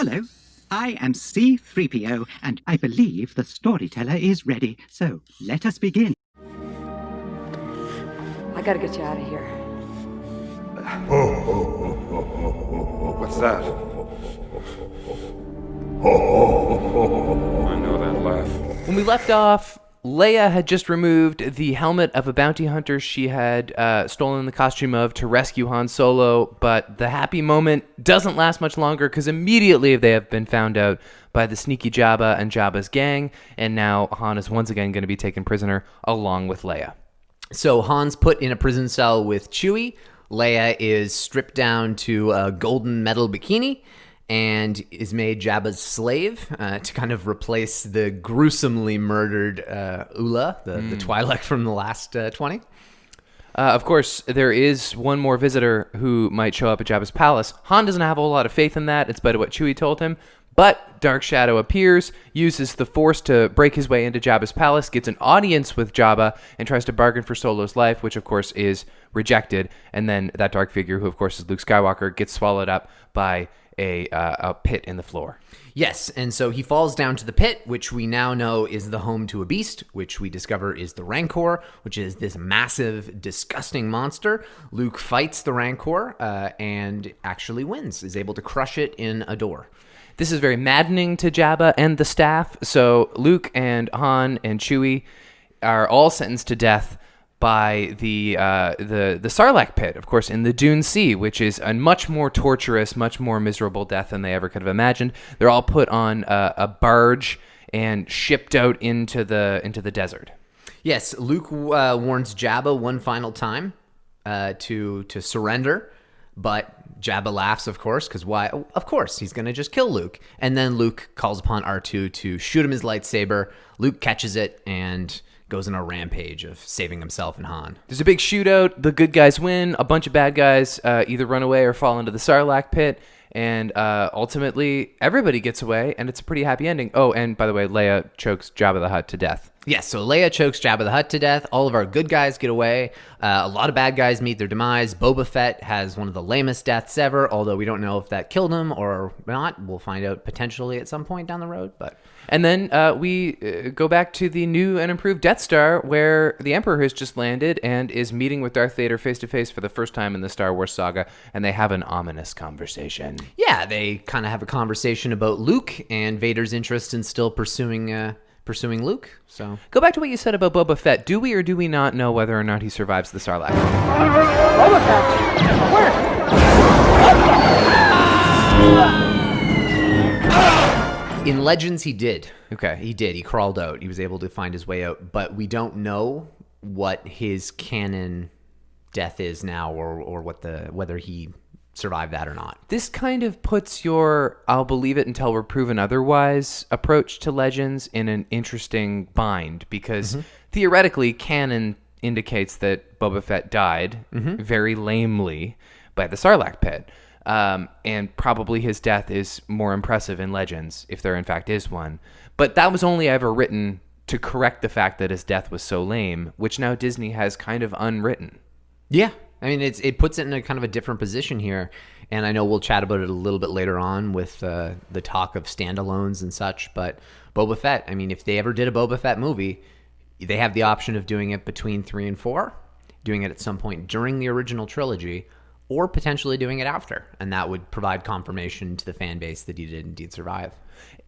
Hello, I am C-3PO, and I believe the storyteller is ready. So, let us begin. I gotta get you out of here. What's that? I know that laugh. When we left off, Leia had just removed the helmet of a bounty hunter she had stolen the costume of to rescue Han Solo, but the happy moment doesn't last much longer because immediately they have been found out by the sneaky Jabba and Jabba's gang, and now Han is once again going to be taken prisoner along with Leia. So Han's put in a prison cell with Chewie. Leia is stripped down to a golden metal bikini and is made Jabba's slave to kind of replace the gruesomely murdered Ula, the Twi'lek from the last 20. Of course, there is one more visitor who might show up at Jabba's palace. Han doesn't have a whole lot of faith in that, in spite of what Chewie told him. But Dark Shadow appears, uses the Force to break his way into Jabba's palace, gets an audience with Jabba, and tries to bargain for Solo's life, which of course is rejected. And then that dark figure, who of course is Luke Skywalker, gets swallowed up by a pit in the floor. Yes, and so he falls down to the pit, which we now know is the home to a beast, which we discover is the Rancor, which is this massive, disgusting monster. Luke fights the Rancor and actually wins, is able to crush it in a door. This is very maddening to Jabba and the staff. So Luke and Han and Chewie are all sentenced to death by the Sarlacc pit, of course, in the Dune Sea, which is a much more torturous, much more miserable death than they ever could have imagined. They're all put on a barge and shipped out into the desert. Yes, Luke warns Jabba one final time to surrender, but Jabba laughs, of course, because why? Of course, he's going to just kill Luke. And then Luke calls upon R2 to shoot him his lightsaber. Luke catches it and goes on a rampage of saving himself and Han. There's a big shootout. The good guys win. A bunch of bad guys either run away or fall into the Sarlacc pit. And ultimately, everybody gets away, and it's a pretty happy ending. Oh, and by the way, Leia chokes Jabba the Hutt to death. Yes, so Leia chokes Jabba the Hutt to death. All of our good guys get away. A lot of bad guys meet their demise. Boba Fett has one of the lamest deaths ever, although we don't know if that killed him or not. We'll find out potentially at some point down the road. And then we go back to the new and improved Death Star, where the Emperor has just landed and is meeting with Darth Vader face-to-face for the first time in the Star Wars saga, and they have an ominous conversation. Yeah, they kind of have a conversation about Luke and Vader's interest in still pursuing Luke. So go back to what you said about Boba Fett. Do we or do we not know whether or not he survives the Sarlacc? Boba Fett! Where? In Legends, he did. Okay. He did. He crawled out. He was able to find his way out. But we don't know what his canon death is now or whether he survive that or not. This kind of puts your I'll believe it until we're proven otherwise approach to Legends in an interesting bind, because theoretically canon indicates that Boba Fett died very lamely by the Sarlacc pit. And probably his death is more impressive in Legends, if there in fact is one. But that was only ever written to correct the fact that his death was so lame, which now Disney has kind of unwritten. Yeah. I mean, it puts it in a kind of a different position here, and I know we'll chat about it a little bit later on with the talk of standalones and such, but Boba Fett, I mean, if they ever did a Boba Fett movie, they have the option of doing it between 3 and 4, doing it at some point during the original trilogy, or potentially doing it after, and that would provide confirmation to the fan base that he did indeed survive.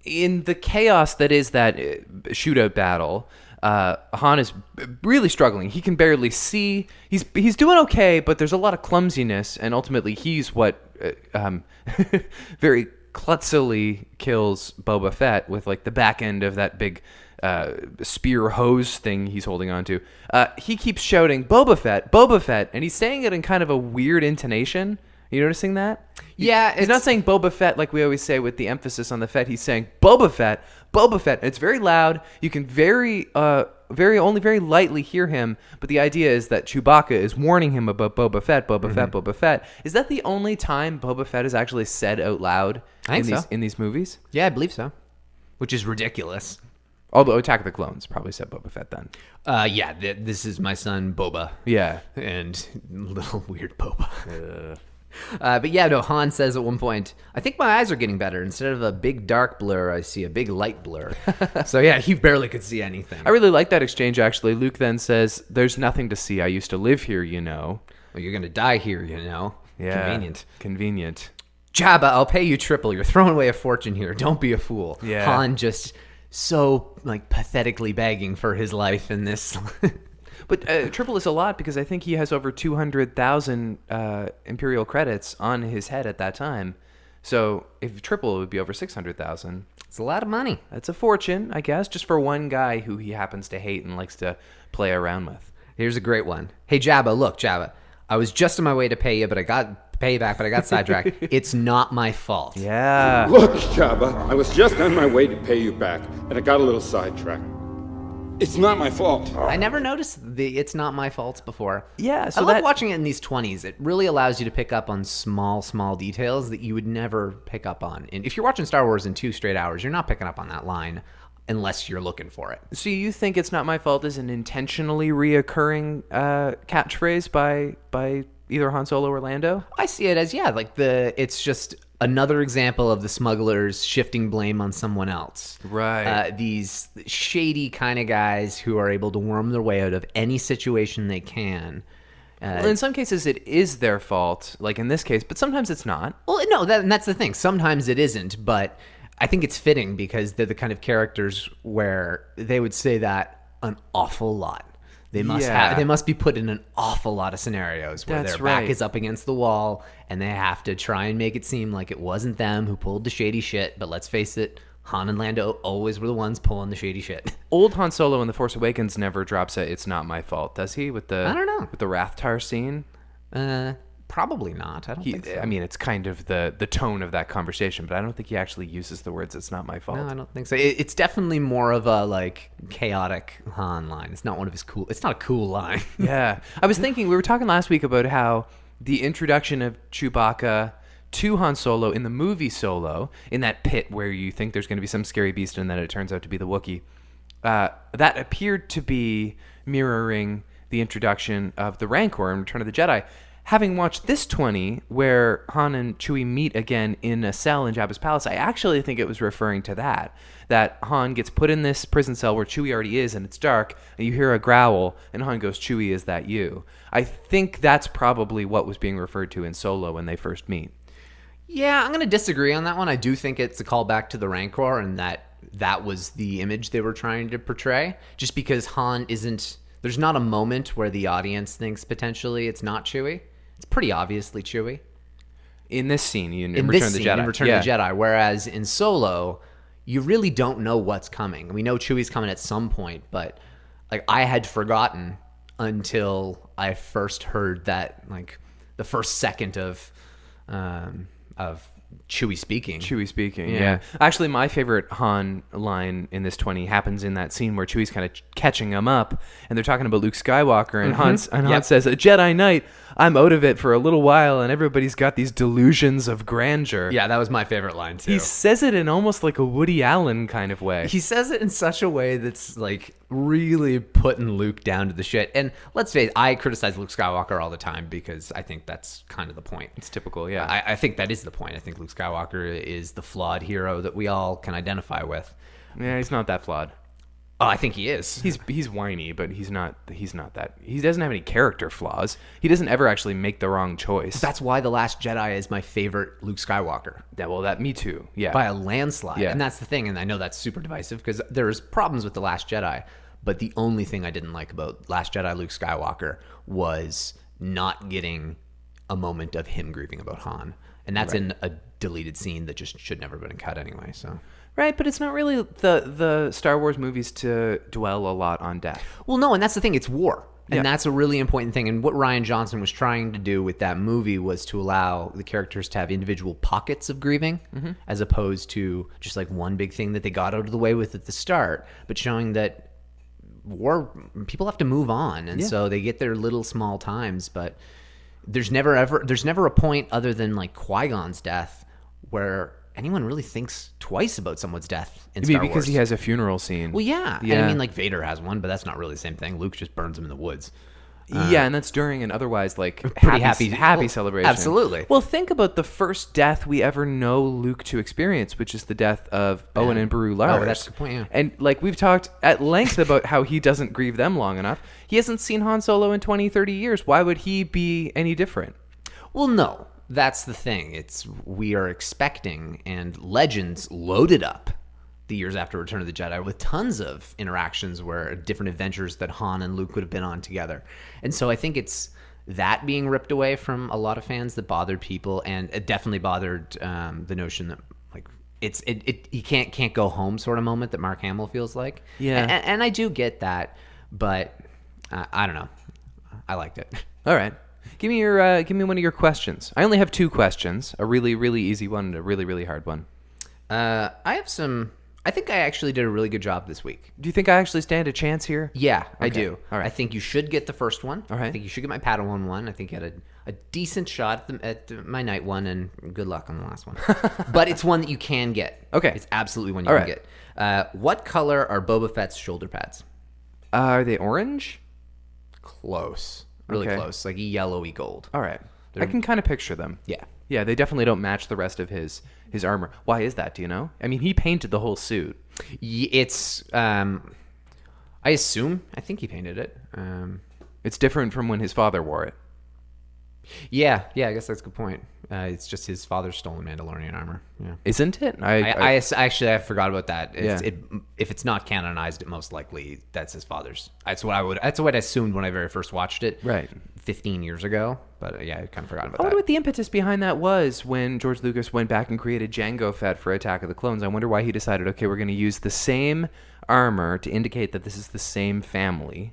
In the chaos that is that shootout battle, Han is really struggling. He can barely see. He's doing okay, but there's a lot of clumsiness, and ultimately he's what very klutzily kills Boba Fett with like the back end of that big spear hose thing he's holding on to. He keeps shouting, Boba Fett, and he's saying it in kind of a weird intonation. You noticing that? Yeah. He's not saying Boba Fett like we always say with the emphasis on the Fett. He's saying Boba Fett. It's very loud. You can very lightly hear him, but the idea is that Chewbacca is warning him about Boba Fett. Is that the only time Boba Fett is actually said out loud in these movies? Yeah, I believe so. Which is ridiculous. Although Attack of the Clones probably said Boba Fett then. This is my son Boba. Yeah. And little weird Boba. But yeah, no, Han says at one point, I think my eyes are getting better. Instead of a big dark blur, I see a big light blur. So yeah, he barely could see anything. I really like that exchange, actually. Luke then says, there's nothing to see. I used to live here, you know. Well, you're going to die here, you know. Yeah. Convenient. Convenient. Jabba, I'll pay you triple. You're throwing away a fortune here. Don't be a fool. Yeah. Han just so like pathetically begging for his life in this. But triple is a lot because I think he has over 200,000 Imperial credits on his head at that time. So if triple, it would be over 600,000. It's a lot of money. That's a fortune, I guess, just for one guy who he happens to hate and likes to play around with. Here's a great one. Hey, Jabba, look, Jabba. I was just on my way to pay you, but I got sidetracked. It's not my fault. Yeah. Look, Jabba, I was just on my way to pay you back, and I got a little sidetracked. It's not my fault. I never noticed the "it's not my fault" before. Yeah, so I love that- watching it in these 20s. It really allows you to pick up on small details that you would never pick up on. And if you're watching Star Wars in 2 straight hours, you're not picking up on that line unless you're looking for it. So you think "it's not my fault" is an intentionally reoccurring catchphrase by either Han Solo or Lando? I see it as, yeah, like it's just another example of the smugglers shifting blame on someone else. Right. These shady kind of guys who are able to worm their way out of any situation they can. Well, in some cases, it is their fault, like in this case, but sometimes it's not. Well, no, and that's the thing. Sometimes it isn't, but I think it's fitting because they're the kind of characters where they would say that an awful lot. They must be put in an awful lot of scenarios where That's their back right. is up against the wall and they have to try and make it seem like it wasn't them who pulled the shady shit. But let's face it, Han and Lando always were the ones pulling the shady shit. Old Han Solo in The Force Awakens never drops a "it's not my fault," does he? With the I don't know. with the Rathtar scene. Probably not. I don't think so. I mean, it's kind of the tone of that conversation, but I don't think he actually uses the words "it's not my fault." No, I don't think so. It's definitely more of a like chaotic Han line. It's not one of his cool. It's not a cool line. Yeah. I was thinking, we were talking last week about how the introduction of Chewbacca to Han Solo in the movie Solo, in that pit where you think there's going to be some scary beast and then it turns out to be the Wookiee, that appeared to be mirroring the introduction of the Rancor in Return of the Jedi. Having watched this 20, where Han and Chewie meet again in a cell in Jabba's palace, I actually think it was referring to that Han gets put in this prison cell where Chewie already is, and it's dark, and you hear a growl, and Han goes, "Chewie, is that you?" I think that's probably what was being referred to in Solo when they first meet. Yeah, I'm going to disagree on that one. I do think it's a callback to the Rancor and that was the image they were trying to portray. Just because Han isn't... There's not a moment where the audience thinks potentially it's not Chewie. It's pretty obviously Chewie. In this scene, in In Return this of the scene, Jedi. in Return of the Jedi. Whereas in Solo, you really don't know what's coming. We know Chewie's coming at some point, but like I had forgotten until I first heard that, like the first second of Chewie speaking. Yeah. Actually, my favorite Han line in this 20 happens in that scene where Chewie's kind of catching him up, and they're talking about Luke Skywalker, and Han says, "A Jedi Knight, I'm out of it for a little while, and everybody's got these delusions of grandeur." Yeah, that was my favorite line too. He says it in almost like a Woody Allen kind of way. He says it in such a way that's like really putting Luke down to the shit. And let's face it, I criticize Luke Skywalker all the time because I think that's kind of the point. It's typical, yeah. I think that is the point. I think Luke Skywalker is the flawed hero that we all can identify with. Yeah, he's not that flawed. Oh, I think he is. He's whiny, but he's not that. He doesn't have any character flaws. He doesn't ever actually make the wrong choice. That's why The Last Jedi is my favorite Luke Skywalker. Me too. Yeah. By a landslide. Yeah. And that's the thing. And I know that's super divisive because there's problems with The Last Jedi. But the only thing I didn't like about Last Jedi Luke Skywalker was not getting a moment of him grieving about Han. And that's in a deleted scene that just should never have been cut anyway. So. Right, but it's not really the Star Wars movies to dwell a lot on death. Well, no, and that's the thing. It's war. And Yeah. that's a really important thing. And what Rian Johnson was trying to do with that movie was to allow the characters to have individual pockets of grieving as opposed to just like one big thing that they got out of the way with at the start, but showing that war, people have to move on. And so they get their little small times, but there's never a point other than like Qui-Gon's death where anyone really thinks twice about someone's death in Star Wars. Because he has a funeral scene. Well, yeah. And I mean, like, Vader has one, but that's not really the same thing. Luke just burns him in the woods. Yeah, and that's during an otherwise like Pretty happy well, celebration. absolutely. Well, think about the first death we ever know Luke to experience, which is the death of Owen and Beru Lars. Oh, that's a good point, yeah. And like we've talked at length about how he doesn't grieve them long enough. He hasn't seen Han Solo in 20, 30 years. Why would he be any different? Well, no, that's the thing. We are expecting, and Legends loaded up the years after Return of the Jedi with tons of interactions where different adventures that Han and Luke would have been on together. And so I think it's that being ripped away from a lot of fans that bothered people, and it definitely bothered the notion that like he can't go home sort of moment that Mark Hamill feels like. Yeah. And I do get that, but I don't know. I liked it. All right. Give me one of your questions. I only have 2 questions, a really, really easy one and a really, really hard one. I have some. I think I actually did a really good job this week. Do you think I actually stand a chance here? Yeah, I Okay. do. All right. I think you should get the first one. All right. I think you should get my Padawan one. I think you had a decent shot at my night one, and good luck on the last one. But it's one that you can get. Okay. It's absolutely one you All can right. get. What color are Boba Fett's shoulder pads? Are they orange? Close. Really Okay. close. Like yellowy gold. All right. I can kind of picture them. Yeah. Yeah, they definitely don't match the rest of his armor. Why is that? Do you know? I mean, he painted the whole suit. It's, I think he painted it. It's different from when his father wore it. Yeah, I guess that's a good point. It's just his father's stolen Mandalorian armor. Yeah. Isn't it? I forgot about that. Yeah. If it's not canonized, it most likely that's his father's. That's what I assumed when I very first watched it. Right. 15 years ago. But yeah, I kind of forgot about I wonder that. what the impetus behind that was when George Lucas went back and created Jango Fett for Attack of the Clones. I wonder why he decided, okay, we're going to use the same armor to indicate that this is the same family.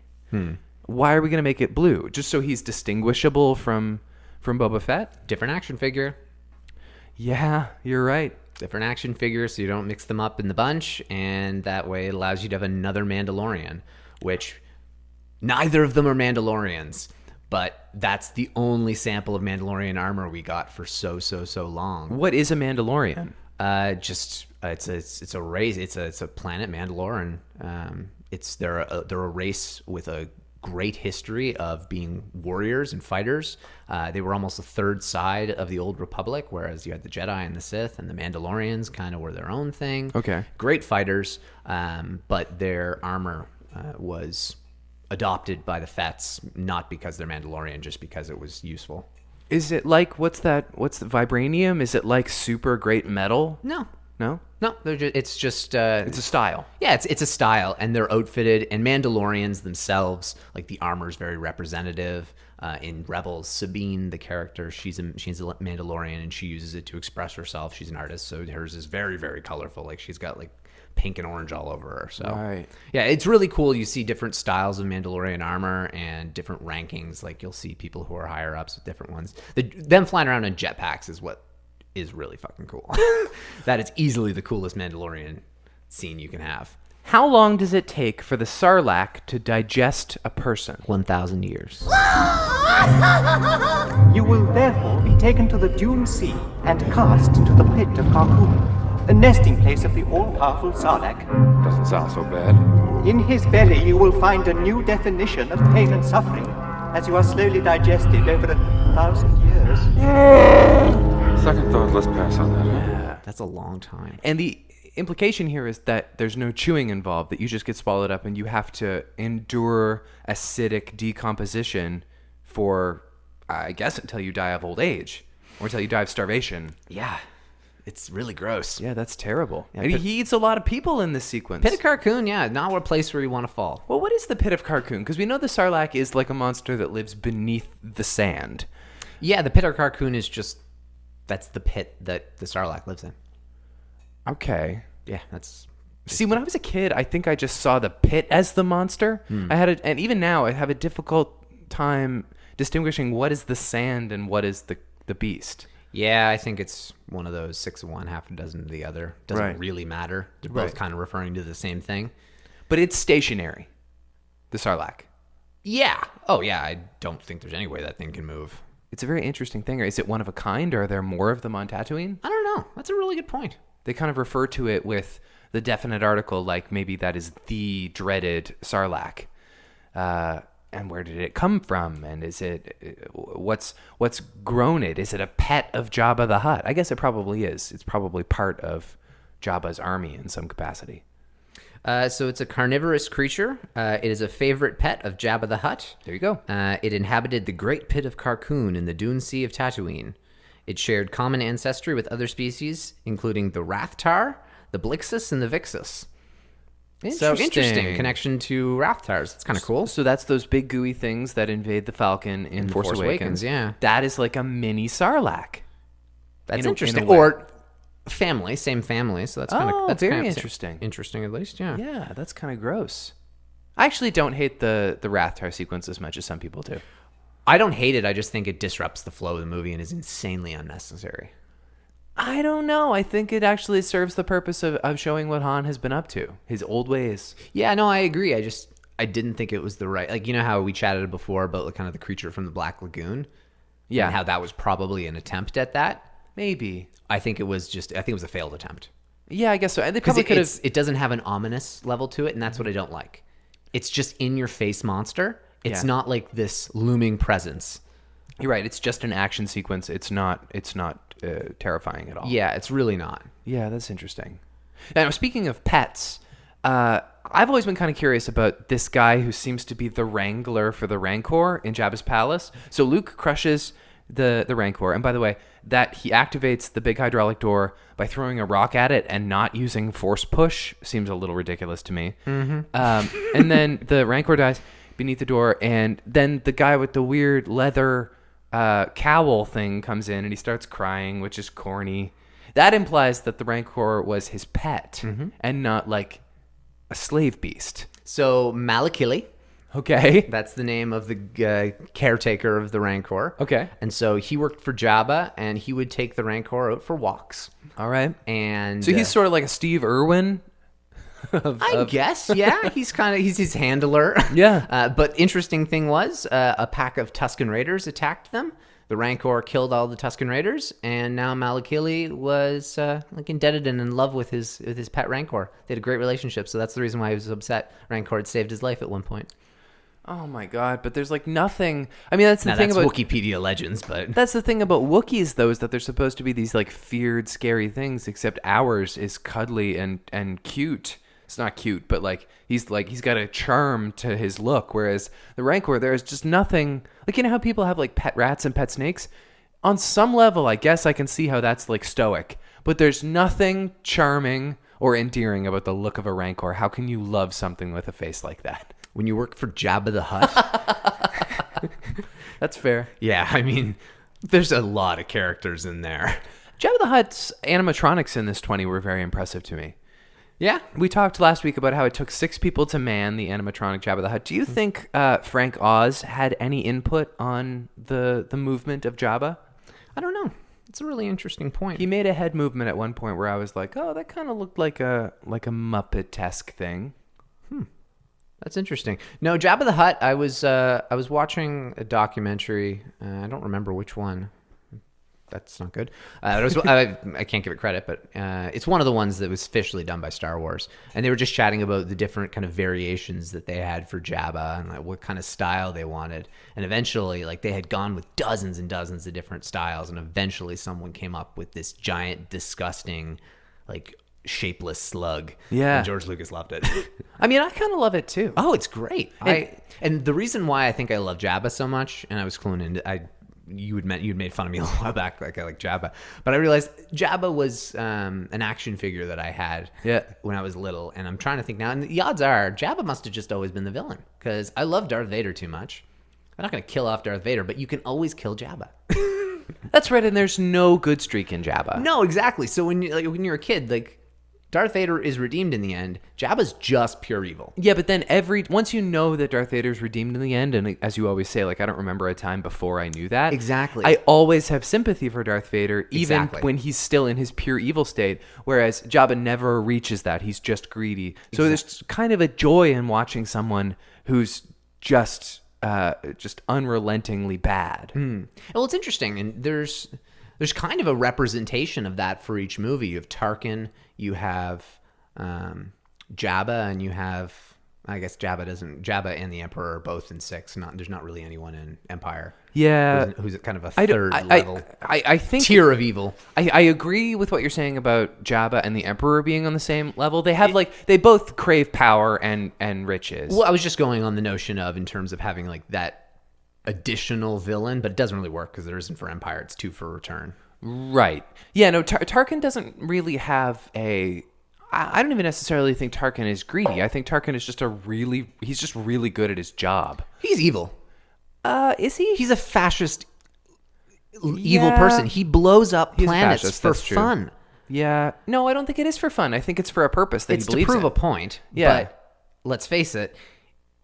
Why are we going to make it blue? Just so he's distinguishable from Boba Fett? Different action figure. Yeah, you're right. Different action figure, so you don't mix them up in the bunch, and that way it allows you to have another Mandalorian, which neither of them are Mandalorians. But that's the only sample of Mandalorian armor we got for so long. What is a Mandalorian? It's a race. It's a planet Mandalorian. They're a race with a great history of being warriors and fighters. They were almost the third side of the Old Republic, whereas you had the Jedi and the Sith, and the Mandalorians kind of were their own thing. Okay. Great fighters, but their armor was adopted by the Fets, not because they're Mandalorian, just because it was useful. Is it like, what's the vibranium? Is it like super great metal? No, it's just It's a style. yeah, it's a style, and they're outfitted. And Mandalorians themselves, like the armor is very representative. In Rebels, Sabine, the character, she's a Mandalorian, and she uses it to express herself. She's an artist, so hers is very, very colorful. Like she's got like pink and orange all over her. So Right. yeah, it's really cool. You see different styles of Mandalorian armor and different rankings. Like you'll see people who are higher ups with different ones. Them flying around in jetpacks is what is really fucking cool. That is easily the coolest Mandalorian scene you can have. How long does it take for the Sarlacc to digest a person? 1,000 years. You will therefore be taken to the Dune Sea and cast to the pit of Carcoon, the nesting place of the all-powerful Sarlacc. Doesn't sound so bad. In his belly you will find a new definition of pain and suffering, as you are slowly digested over 1,000 years. Second thought, let's pass on that. That's a long time. And the implication here is that there's no chewing involved, that you just get swallowed up and you have to endure acidic decomposition for, I guess, until you die of old age or until you die of starvation. Yeah, it's really gross. Yeah, that's terrible. And he eats a lot of people in this sequence. Pit of Carcoon, yeah, not a place where you want to fall. Well, what is the Pit of Carcoon? Because we know the Sarlacc is like a monster that lives beneath the sand. Yeah, the Pit of Carcoon is just, that's the pit that the Sarlacc lives in. Okay. Yeah, that's... See, when I was a kid, I think I just saw the pit as the monster. And even now, I have a difficult time distinguishing what is the sand and what is the beast. Yeah, I think it's one of those 6 of one, half a dozen of the other. Doesn't Right. really matter. They're Right. both kind of referring to the same thing. But it's stationary, the Sarlacc. Yeah. Oh, yeah, I don't think there's any way that thing can move. It's a very interesting thing. Is it one of a kind, or are there more of them on Tatooine? I don't know. That's a really good point. They kind of refer to it with the definite article, like maybe that is the dreaded Sarlacc. And and where did it come from? And is it what's grown it? Is it a pet of Jabba the Hutt? I guess it probably is. It's probably part of Jabba's army in some capacity. So it's a carnivorous creature. It is a favorite pet of Jabba the Hutt. There you go. It inhabited the Great Pit of Carkoon in the Dune Sea of Tatooine. It shared common ancestry with other species, including the Rathtar, the Blixus, and the Vixus. So interesting connection to Rathtars. That's kind of cool. So that's those big gooey things that invade the Falcon in Force Awakens. Yeah. That is like a mini Sarlacc. That's In interesting. a way. Or family, same family. So that's kind of very kind of interesting. Interesting, at least. Yeah. Yeah, that's kind of gross. I actually don't hate the Rathtar sequence as much as some people do. I don't hate it. I just think it disrupts the flow of the movie and is insanely unnecessary. I don't know. I think it actually serves the purpose of showing what Han has been up to, his old ways. Yeah, no, I agree. I didn't think it was the right, like, you know how we chatted before about kind of the creature from the Black Lagoon? Yeah. And how that was probably an attempt at that? Maybe. I think it was a failed attempt. Yeah, I guess so. They Because probably could have. it doesn't have an ominous level to it, and that's what I don't like. It's just in-your-face monster. It's Yeah. not like this looming presence. You're right. It's just an action sequence. It's not terrifying at all. Yeah, it's really not. Yeah, that's interesting. Now, speaking of pets, I've always been kind of curious about this guy who seems to be the wrangler for the Rancor in Jabba's palace. So Luke crushes the Rancor, and by the way, that he activates the big hydraulic door by throwing a rock at it and not using force push seems a little ridiculous to me. Mm-hmm. And then the Rancor dies beneath the door, and then the guy with the weird leather cowl thing comes in and he starts crying, which is corny. That implies that the Rancor was his pet and not like a slave beast. So Malakili, Okay. that's the name of the caretaker of the Rancor. Okay. And so he worked for Jabba, and he would take the Rancor out for walks. All right. And So he's sort of like a Steve Irwin. I guess, yeah. He's his handler. Yeah. But interesting thing was, a pack of Tusken Raiders attacked them. The Rancor killed all the Tusken Raiders, and now Malakili was like indebted and in love with his pet Rancor. They had a great relationship, so that's the reason why he was upset. Rancor had saved his life at one point. Oh my God! But there's like nothing. I mean, that's the Now thing that's about Wikipedia legends, but that's the thing about Wookiees, though, is that they're supposed to be these like feared, scary things. Except ours is cuddly and cute. It's not cute, but like he's got a charm to his look. Whereas the Rancor, there is just nothing. Like, you know how people have like pet rats and pet snakes? On some level, I guess I can see how that's like stoic. But there's nothing charming or endearing about the look of a Rancor. How can you love something with a face like that? when you work for Jabba the Hutt, That's fair. yeah, I mean, there's a lot of characters in there. Jabba the Hutt's animatronics in this 20 were very impressive to me. Yeah. We talked last week about how it took 6 people to man the animatronic Jabba the Hutt. Do you think Frank Oz had any input on the movement of Jabba? I don't know. It's a really interesting point. He made a head movement at one point where I was like, "Oh, that kind of looked like a Muppet-esque thing." That's interesting. No, Jabba the Hutt. I was watching a documentary. I don't remember which one. That's not good. I can't give it credit, but it's one of the ones that was officially done by Star Wars, and they were just chatting about the different kind of variations that they had for Jabba and like what kind of style they wanted. And eventually, like they had gone with dozens and dozens of different styles, and eventually someone came up with this giant, disgusting, like shapeless slug. Yeah. and George Lucas loved it. I mean, I kind of love it too. Oh, it's great. And the reason why I think I love Jabba so much, and I was cluing into, you'd made fun of me a while back, like I like Jabba, but I realized Jabba was an action figure that I had when I was little, and I'm trying to think now, and the odds are Jabba must have just always been the villain, because I love Darth Vader too much. I'm not going to kill off Darth Vader, but you can always kill Jabba. That's right, and there's no good streak in Jabba. No, exactly. So when you're a kid, like Darth Vader is redeemed in the end. Jabba's just pure evil. Yeah, but then once you know that Darth Vader's redeemed in the end, and as you always say, like, I don't remember a time before I knew that. Exactly. I always have sympathy for Darth Vader, even Exactly. when he's still in his pure evil state, whereas Jabba never reaches that. He's just greedy. So there's kind of a joy in watching someone who's just unrelentingly bad. Well, it's interesting, and there's kind of a representation of that for each movie. You have Tarkin, you have Jabba, and you have I guess Jabba and the Emperor are both in 6. There's not really anyone in Empire. Yeah. Who's kind of a I third don't- level I think tier of evil. I agree with what you're saying about Jabba and the Emperor being on the same level. They have they both crave power and riches. Well, I was just going on the notion of in terms of having like that additional villain, but it doesn't really work because there isn't for Empire. It's 2 for Return. Right. Yeah, no, Tarkin doesn't really have a... I don't even necessarily think Tarkin is greedy. I think Tarkin is just he's just really good at his job. He's evil. Is he? He's a fascist evil person. He blows up He's a planets fascist, for that's true. fun. Yeah. No, I don't think it is for fun. I think it's for a purpose that It's he to believes prove in. a point. Yeah. But let's face it,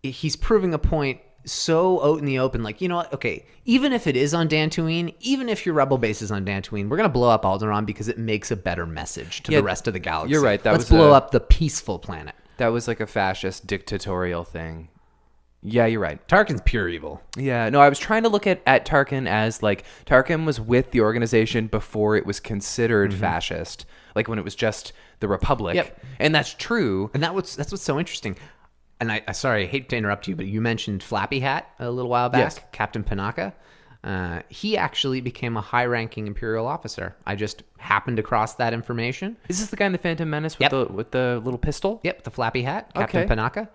he's proving a point so out in the open. Like, you know what? Okay, even if it is on Dantooine, even if your rebel base is on Dantooine, we're going to blow up Alderaan because it makes a better message to the rest of the galaxy. You're right. Let's blow up the peaceful planet. That was like a fascist dictatorial thing. Yeah, you're right. Tarkin's pure evil. Yeah, no, I was trying to look at Tarkin as like Tarkin was with the organization before it was considered fascist, like when it was just the Republic. Yep. And that's true. And that's what's so interesting. And I sorry, I hate to interrupt you, but you mentioned Flappy Hat a little while back, Yes. Captain Panaka. He actually became a high-ranking Imperial officer. I just happened across that information. Is this the guy in the Phantom Menace with the little pistol? Yep, the Flappy Hat, Captain Okay. Panaka.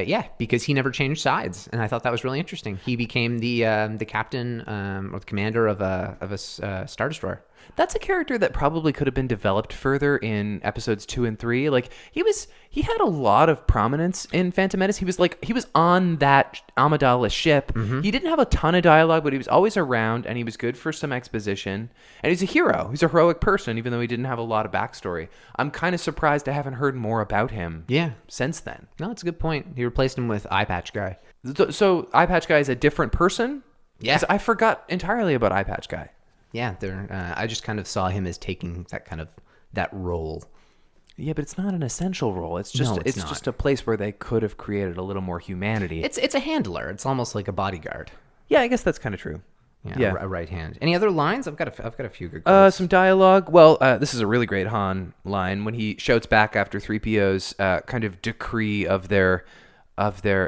Yeah, because he never changed sides, and I thought that was really interesting. He became the captain or the commander of a Star Destroyer. That's a character that probably could have been developed further in episodes 2 and 3. Like he had a lot of prominence in Phantom Menace. He was on that Amidala ship. He didn't have a ton of dialogue, but he was always around, and he was good for some exposition. And he's a hero. He's a heroic person, even though he didn't have a lot of backstory. I'm kind of surprised I haven't heard more about him. Yeah. Since then. No, it's a good point. He replaced him with Eye Patch Guy. So Eye Patch Guy is a different person? Yeah. 'Cause I forgot entirely about Eye Patch Guy. Yeah, I just kind of saw him as taking that role. Yeah, but it's not an essential role. It's just No, it's not. just a place where they could have created a little more humanity. It's a handler. It's almost like a bodyguard. Yeah, I guess that's kind of true. Yeah. A right hand. Any other lines? I've got a few good quotes. Some dialogue. Well, this is a really great Han line when he shouts back after 3PO's kind of decree of their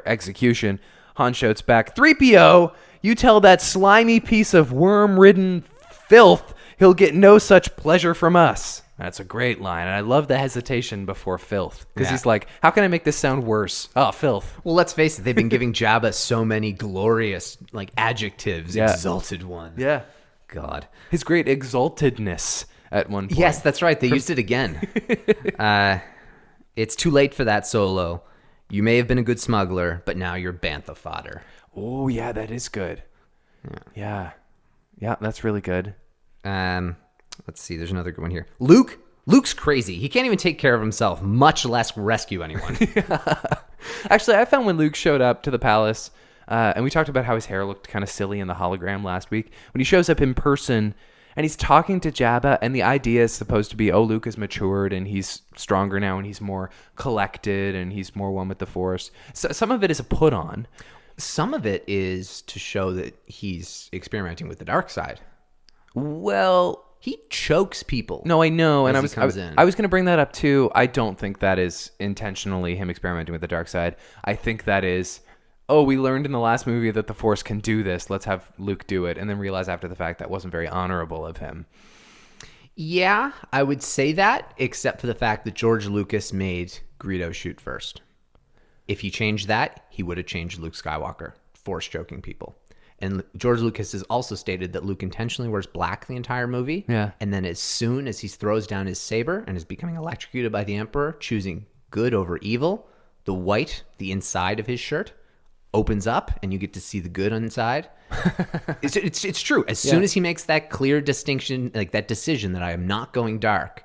execution. Han shouts back, "3PO, you tell that slimy piece of worm-ridden filth he'll get no such pleasure from us." That's a great line, and I love the hesitation before filth because Yeah. he's like, "How can I make this sound worse?" Oh, filth. Well, let's face it. They've been giving Jabba so many glorious adjectives. Yeah. Exalted one. Yeah, God. his great exaltedness at one point. Yes, that's right. They used it again. It's too late for that, Solo. You may have been a good smuggler, but now you're bantha fodder. Oh, yeah, that is good. Yeah, that's really good. Let's see. There's another good one here. Luke's crazy. He can't even take care of himself, much less rescue anyone. Actually, I found when Luke showed up to the palace, and we talked about how his hair looked kind of silly in the hologram last week. When he shows up in person and he's talking to Jabba, and the idea is supposed to be, oh, Luke has matured and he's stronger now and he's more collected and he's more one with the Force. So some of it is a put on. Some of it is to show that he's experimenting with the dark side. Well, He chokes people. no, I know, and As he comes in. I was going to bring that up too. I don't think that is intentionally him experimenting with the dark side. I think that is, oh, we learned in the last movie that the Force can do this. Let's have Luke do it, and then realize after the fact that wasn't very honorable of him. Yeah, I would say that, except for the fact that George Lucas made Greedo shoot first. If he changed that, he would have changed Luke Skywalker, Force choking people. And George Lucas has also stated that Luke intentionally wears black the entire movie. Yeah. And then as soon as he throws down his saber and is becoming electrocuted by the Emperor, choosing good over evil, the white, the inside of his shirt, opens up and you get to see the good inside. It's true. As soon as he makes that clear distinction, like that decision that I am not going dark,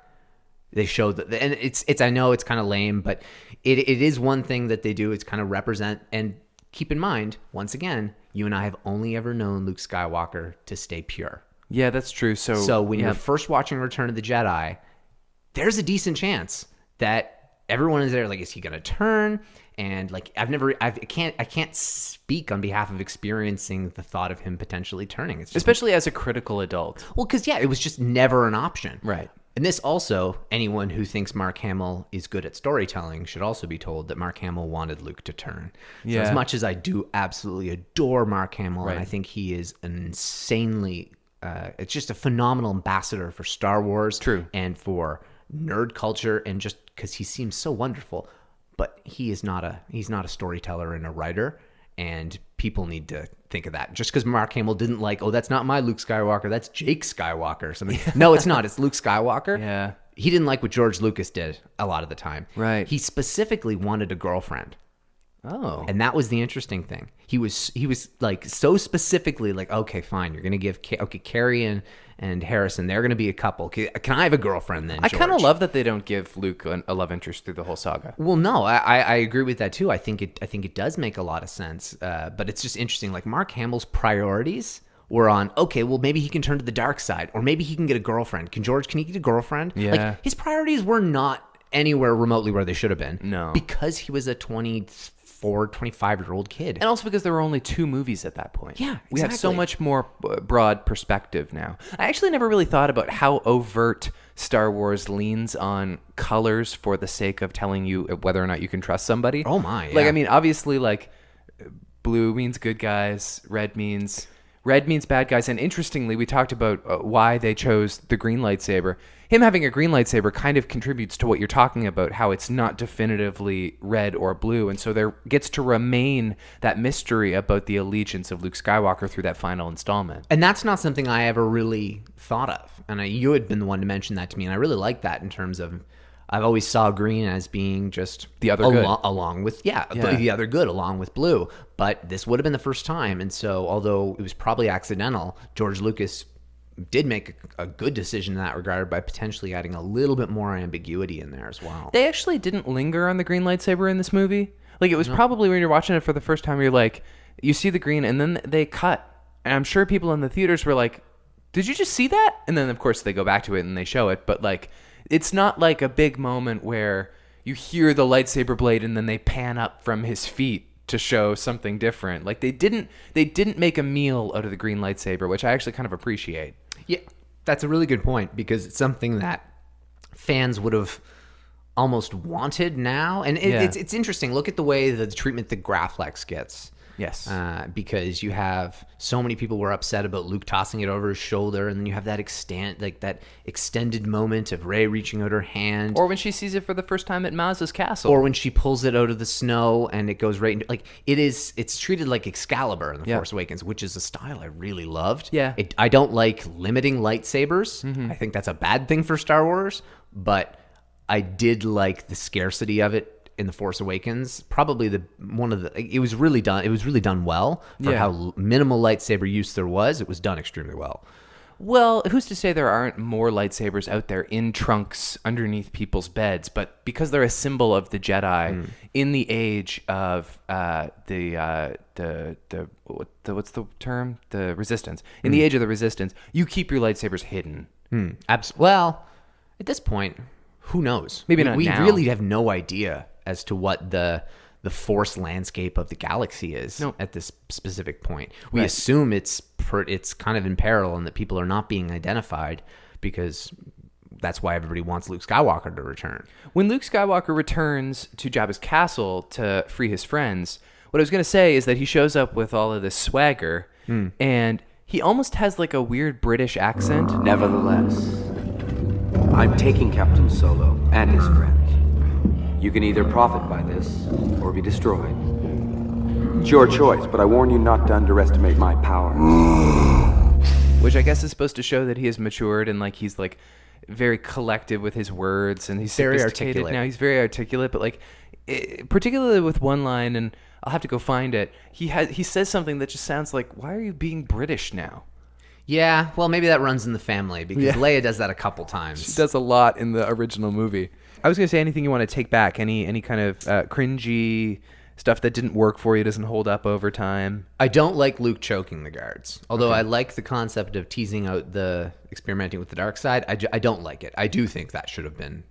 they show that. And it's I know it's kind of lame, but it is one thing that they do. It's kind of represent, and keep in mind, once again, you and I have only ever known Luke Skywalker to stay pure. Yeah, that's true. So when you're first watching Return of the Jedi, there's a decent chance that everyone is there. Like, is he going to turn? And like, I can't speak on behalf of experiencing the thought of him potentially turning. It's just, especially as a critical adult. well, because it was just never an option. Right. And this also, anyone who thinks Mark Hamill is good at storytelling should also be told that Mark Hamill wanted Luke to turn. So Yeah. as much as I do absolutely adore Mark Hamill, Right. and I think he is an insanely, it's just a phenomenal ambassador for Star Wars. True. And for nerd culture, and just because he seems so wonderful. But he's not a storyteller and a writer, and people need to think of that. Just because Mark Hamill didn't like, oh, that's not my Luke Skywalker, that's Jake Skywalker or something. No, it's not. It's Luke Skywalker. Yeah. He didn't like what George Lucas did a lot of the time. Right. He specifically wanted a girlfriend. Oh. And that was the interesting thing. He was like so specifically like, okay, fine, you're gonna give Carrie and Harrison, they're gonna be a couple. Can I have a girlfriend then? I kind of George? love that they don't give Luke a love interest through the whole saga. Well, no, I agree with that too. I think it does make a lot of sense. But it's just interesting. Like Mark Hamill's priorities were on, okay, well maybe he can turn to the dark side, or maybe he can get a girlfriend. Can he get a girlfriend? Yeah. Like his priorities were not anywhere remotely where they should have been. No. Because he was a 25-year-old kid. And also because there were only 2 movies at that point. Yeah, We have so exactly. much more broad perspective now. I actually never really thought about how overt Star Wars leans on colors for the sake of telling you whether or not you can trust somebody. Oh my, Like, yeah. I mean, obviously, like, blue means good guys, red means bad guys. And interestingly, we talked about why they chose the green lightsaber. Him having a green lightsaber kind of contributes to what you're talking about, how it's not definitively red or blue. And so there gets to remain that mystery about the allegiance of Luke Skywalker through that final installment. And that's not something I ever really thought of. And you had been the one to mention that to me, and I really like that in terms of, I've always saw green as being just The other good. along with the other good along with blue. But this would have been the first time, and so although it was probably accidental, George Lucas did make a good decision in that regard by potentially adding a little bit more ambiguity in there as well. They actually didn't linger on the green lightsaber in this movie. Like, it was probably when you're watching it for the first time, you're like, you see the green, and then they cut. And I'm sure people in the theaters were like, did you just see that? And then, of course, they go back to it and they show it. But, like, it's not like a big moment where you hear the lightsaber blade and then they pan up from his feet to show something different. Like, they didn't make a meal out of the green lightsaber, which I actually kind of appreciate. Yeah, that's a really good point, because it's something that fans would have almost wanted now. And it's interesting. Look at the way the treatment that Graflex gets. Yes. Because you have so many people were upset about Luke tossing it over his shoulder, and then you have that extended moment of Rey reaching out her hand, Or when she sees it for the first time at Maz's castle. or when she pulls it out of the snow and it goes right into, like, it's treated like Excalibur in The Force Awakens, which is a style I really loved. Yeah. I don't like limiting lightsabers. I think that's a bad thing for Star Wars, but I did like the scarcity of it in The Force Awakens. Probably it was really done well for Yeah. how minimal lightsaber use there was. It was done extremely well. Well, who's to say there aren't more lightsabers out there in trunks underneath people's beds? But because they're a symbol of the Jedi in the age of the what's the term? The Resistance. In the age of the Resistance, you keep your lightsabers hidden. Well, at this point, who knows? Maybe not We now. really have no idea as to what the Force landscape of the galaxy is at this specific point. We Right. assume it's kind of in peril and that people are not being identified, because that's why everybody wants Luke Skywalker to return. When Luke Skywalker returns to Jabba's castle to free his friends, what I was going to say is that he shows up with all of this swagger, and he almost has like a weird British accent. Nevertheless, I'm taking Captain Solo and his friends. You can either profit by this or be destroyed. It's your choice, but I warn you not to underestimate my power. Which I guess is supposed to show that he has matured and like he's like very collective with his words, and he's Very sophisticated articulate. now. He's very articulate, but like particularly with one line, and I'll have to go find it. He says something that just sounds like, "Why are you being British now?" Yeah, well, maybe that runs in the family, because Leia does that a couple times. She does a lot in the original movie. I was going to say, anything you want to take back, any kind of cringy stuff that didn't work for you, doesn't hold up over time. I don't like Luke choking the guards. Although I like the concept of teasing out the experimenting with the dark side, I don't like it. I do think that should have been,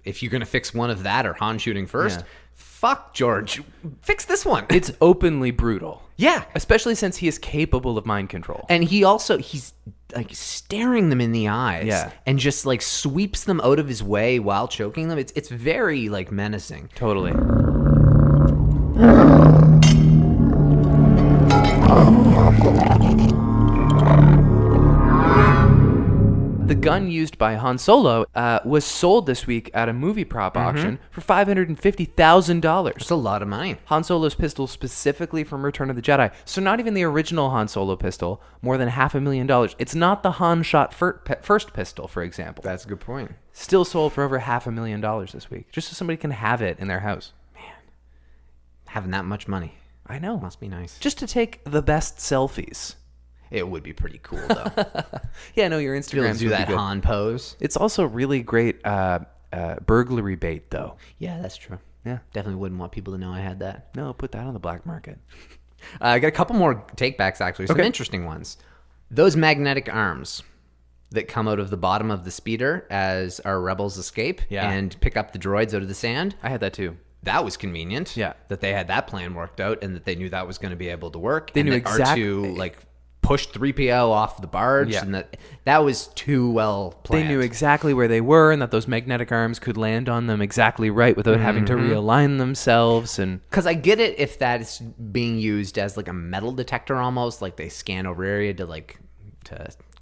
if you're going to fix one of that or Han shooting first, fuck George, fix this one. It's openly brutal. Yeah. Especially since he is capable of mind control. And he's like staring them in the eyes, Yeah. and just like sweeps them out of his way while choking them. It's very like menacing. Totally. The gun used by Han Solo was sold this week at a movie prop auction for $550,000. It's a lot of money. Han Solo's pistol specifically from Return of the Jedi. So not even the original Han Solo pistol, more than $500,000. It's not the Han shot first pistol, for example. That's a good point. Still sold for over $500,000 this week, just so somebody can have it in their house. Having that much money I know. must be nice. Just to take the best selfies. It would be pretty cool though. Yeah, no, your Be able Instagram to do that Han pose. It's also really great burglary bait, though. Yeah, that's true. Yeah. Definitely wouldn't want people to know I had that. No, put that on the black market. I got a couple more takebacks, actually. Some Okay. interesting ones. Those magnetic arms that come out of the bottom of the speeder as our rebels escape Yeah. and pick up the droids out of the sand. I had that too. That was convenient. Yeah. That they had that plan worked out and that they knew that was going to be able to work. They and knew that exactly- R2 like pushed 3PO off the barge, Yeah. and that was too well planned. They knew exactly where they were and that those magnetic arms could land on them exactly right without having to realign themselves. And Because I get it if that is being used as like a metal detector almost, like they scan over area to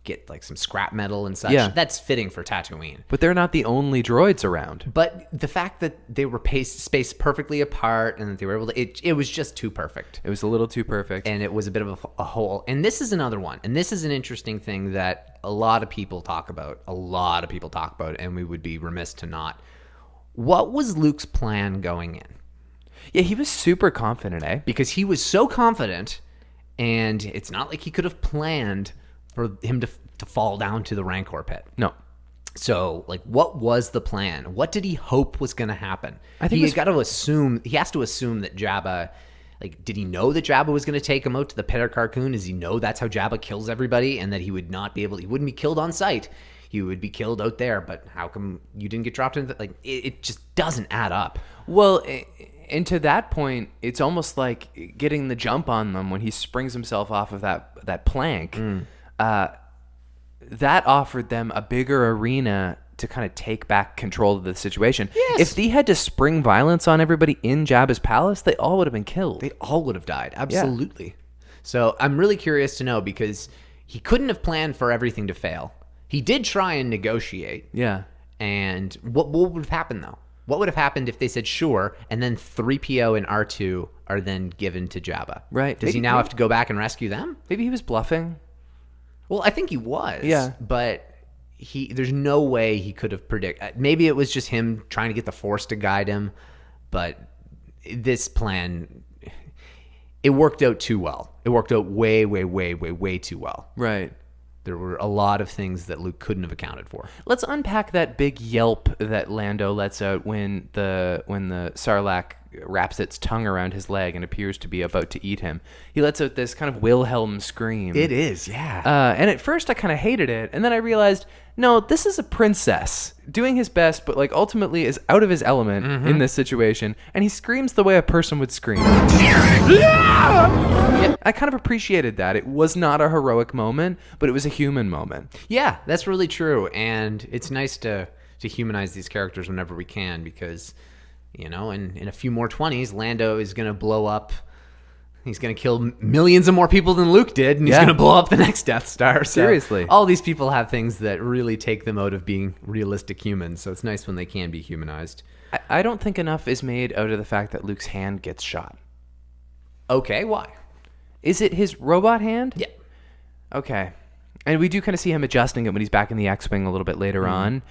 get like some scrap metal and such. Yeah. That's fitting for Tatooine. but they're not the only droids around. But the fact that they were spaced perfectly apart and that they were able to, it was just too perfect. It was a little too perfect. And it was a bit of a hole. And this is another one. And this is an interesting thing that a lot of people talk about. And we would be remiss to not. What was Luke's plan going in? Yeah, he was super confident, eh? Because he was so confident, and it's not like he could have planned for him to fall down to the Rancor pit. No. So, like, what was the plan? What did he hope was going to happen? I think he it was- he has to assume that Jabba, like, did he know that Jabba was going to take him out to the pit of Carkoon? Does he know that's how Jabba kills everybody, and that he would not be able, he wouldn't be killed on sight. He would be killed out there, but how come you didn't get dropped into, like, it just doesn't add up. Well, and to that point, it's almost like getting the jump on them when he springs himself off of that plank. That offered them a bigger arena to kind of take back control of the situation. Yes. If they had to spring violence on everybody in Jabba's palace, they all would have been killed. They all would have died. Absolutely. So I'm really curious to know, because he couldn't have planned for everything to fail. He did try and negotiate. Yeah. And what would have happened, though? What would have happened if they said sure, and then 3PO and R2 are then given to Jabba? Right. Does he now have to go back and rescue them? Maybe he was bluffing. Well, I think he was. Yeah. But there's no way he could have predicted. Maybe it was just him trying to get the Force to guide him, but this plan, it worked out too well. It worked out way, way, way, way, way too well. Right. There were a lot of things that Luke couldn't have accounted for. Let's unpack that big yelp that Lando lets out when the Sarlacc wraps its tongue around his leg and appears to be about to eat him. He lets out this kind of Wilhelm scream. It is, yeah. And at first I kind of hated it, and then I realized, no, this is a princess doing his best, but like ultimately is out of his element in this situation, and he screams the way a person would scream. Yeah, I kind of appreciated that. It was not a heroic moment, but it was a human moment. Yeah, that's really true. And it's nice to humanize these characters whenever we can, because, you know, in a few more 20s, Lando is going to blow up. He's going to kill millions of more people than Luke did, and he's going to blow up the next Death Star. So Seriously. all these people have things that really take them out of being realistic humans, so it's nice when they can be humanized. I don't think enough is made out of the fact that Luke's hand gets shot. Okay, why? Is it his robot hand? Yeah. Okay. And we do kind of see him adjusting it when he's back in the X-Wing a little bit later on,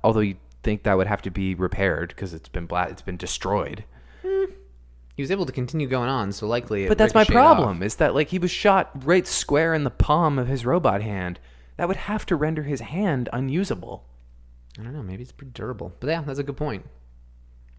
although you think that would have to be repaired because it's been destroyed. He was able to continue going on, so likely it But that's my ricocheted problem, off. is that like he was shot right square in the palm of his robot hand. That would have to render his hand unusable. I don't know, maybe it's pretty durable. But yeah, that's a good point.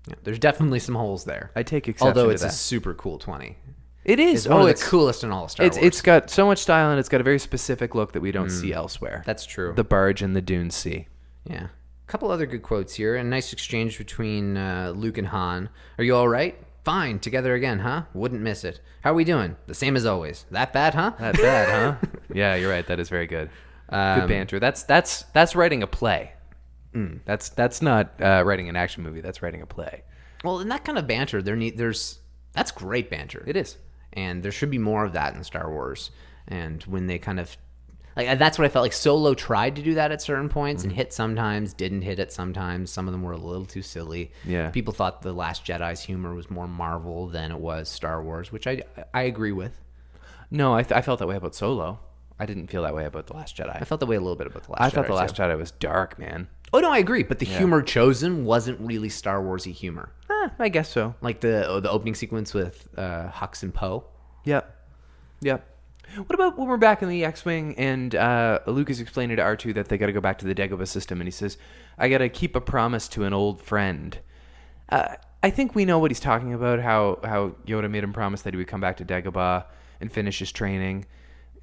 Yeah, there's definitely some holes there. I take exception Although to it's that. a super cool 20. It is. It's one of the coolest in all of Star Wars. It's got so much style, and it's got a very specific look that we don't see elsewhere. That's true. The barge and the Dune Sea. Yeah. A couple other good quotes here. A nice exchange between Luke and Han. Are you all right? Fine, together again, huh? Wouldn't miss it. How are we doing? The same as always. That bad, huh? That bad, huh? Yeah, you're right. That is very good. Good banter. That's writing a play. That's not writing an action movie. That's writing a play. Well, in that kind of banter, that's great banter. It is. And there should be more of that in Star Wars. And when they kind of that's what I felt like. Solo tried to do that at certain points and hit sometimes, didn't hit it sometimes. Some of them were a little too silly. Yeah. People thought The Last Jedi's humor was more Marvel than it was Star Wars, which I agree with. No, I felt that way about Solo. I didn't feel that way about The Last Jedi. I felt that way a little bit about The Last Jedi. I thought The Last too. Jedi was dark, man. Oh, no, I agree. But the humor chosen wasn't really Star Wars-y humor. I guess so. Like the opening sequence with Hux and Poe. Yep. What about when we're back in the X-Wing and Luke is explaining to R2 that they got to go back to the Dagobah system, and he says, I got to keep a promise to an old friend. I think we know what he's talking about, how Yoda made him promise that he would come back to Dagobah and finish his training.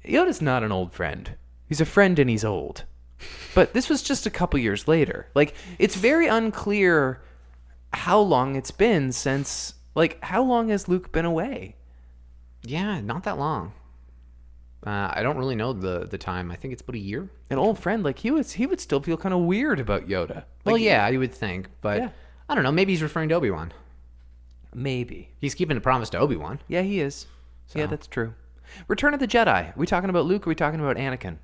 Yoda's not an old friend. He's a friend and he's old. But this was just a couple years later. Like, it's very unclear how long it's been since, like, how long has Luke been away? Yeah, not that long. I don't really know the time. I think it's about a year. An old friend, like, he would still feel kind of weird about Yoda. Well, yeah, you would think. But Yeah. I don't know. Maybe he's referring to Obi-Wan. Maybe. He's keeping a promise to Obi-Wan. Yeah, he is. Yeah, that's true. Return of the Jedi. Are we talking about Luke or are we talking about Anakin?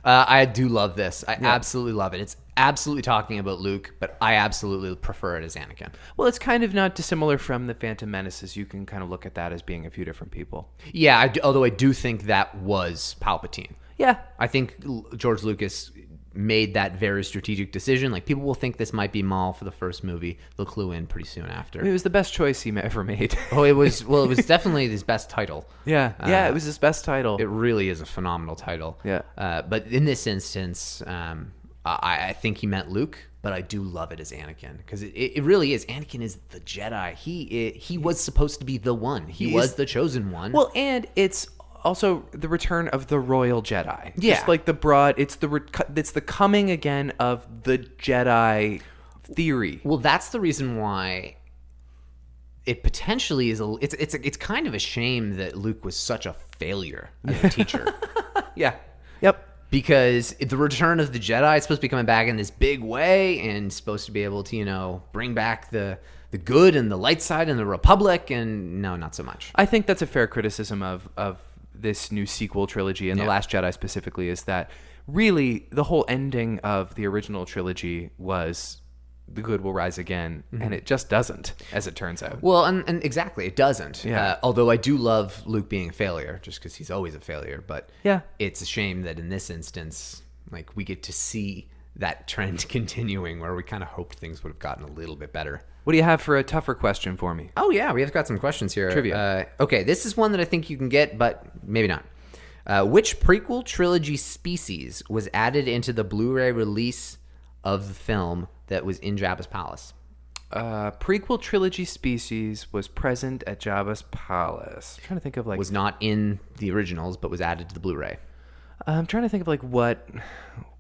I do love this. I absolutely love it. It's absolutely talking about Luke, but I absolutely prefer it as Anakin. Well, it's kind of not dissimilar from the Phantom Menaces. You can kind of look at that as being a few different people. Yeah, although I do think that was Palpatine. Yeah. I think George Lucas made that very strategic decision. Like, people will think this might be Maul for the first movie. They'll clue in pretty soon after. It was the best choice he ever made. It was definitely his best title. Yeah. It was his best title. It really is a phenomenal title. Yeah. But in this instance, I think he meant Luke, but I do love it as Anakin because it really is. Anakin is the Jedi. He was supposed to be the one. He was the chosen one. Well, and it's also the return of the Royal Jedi. Yeah. Just like it's the coming again of the Jedi theory. Well, that's the reason why it potentially is it's kind of a shame that Luke was such a failure as a teacher. Yeah. Yep. Because the return of the Jedi is supposed to be coming back in this big way and supposed to be able to, bring back the good and the light side and the Republic, and no, not so much. I think that's a fair criticism of this new sequel trilogy, and The Last Jedi specifically, is that really the whole ending of the original trilogy was the good will rise again, and it just doesn't, as it turns out. Well, and exactly, it doesn't. Yeah. Although I do love Luke being a failure, just because he's always a failure. But Yeah. it's a shame that in this instance, like, we get to see that trend continuing, where we kind of hoped things would have gotten a little bit better. What do you have for a tougher question for me? Oh, yeah, we have got some questions here. Trivia. Okay, this is one that I think you can get, but maybe not. Which prequel trilogy species was added into the Blu-ray release of the film that was in Jabba's palace? Prequel trilogy species was present at Jabba's palace. I'm trying to think of Was not in the originals, but was added to the Blu-ray. I'm trying to think of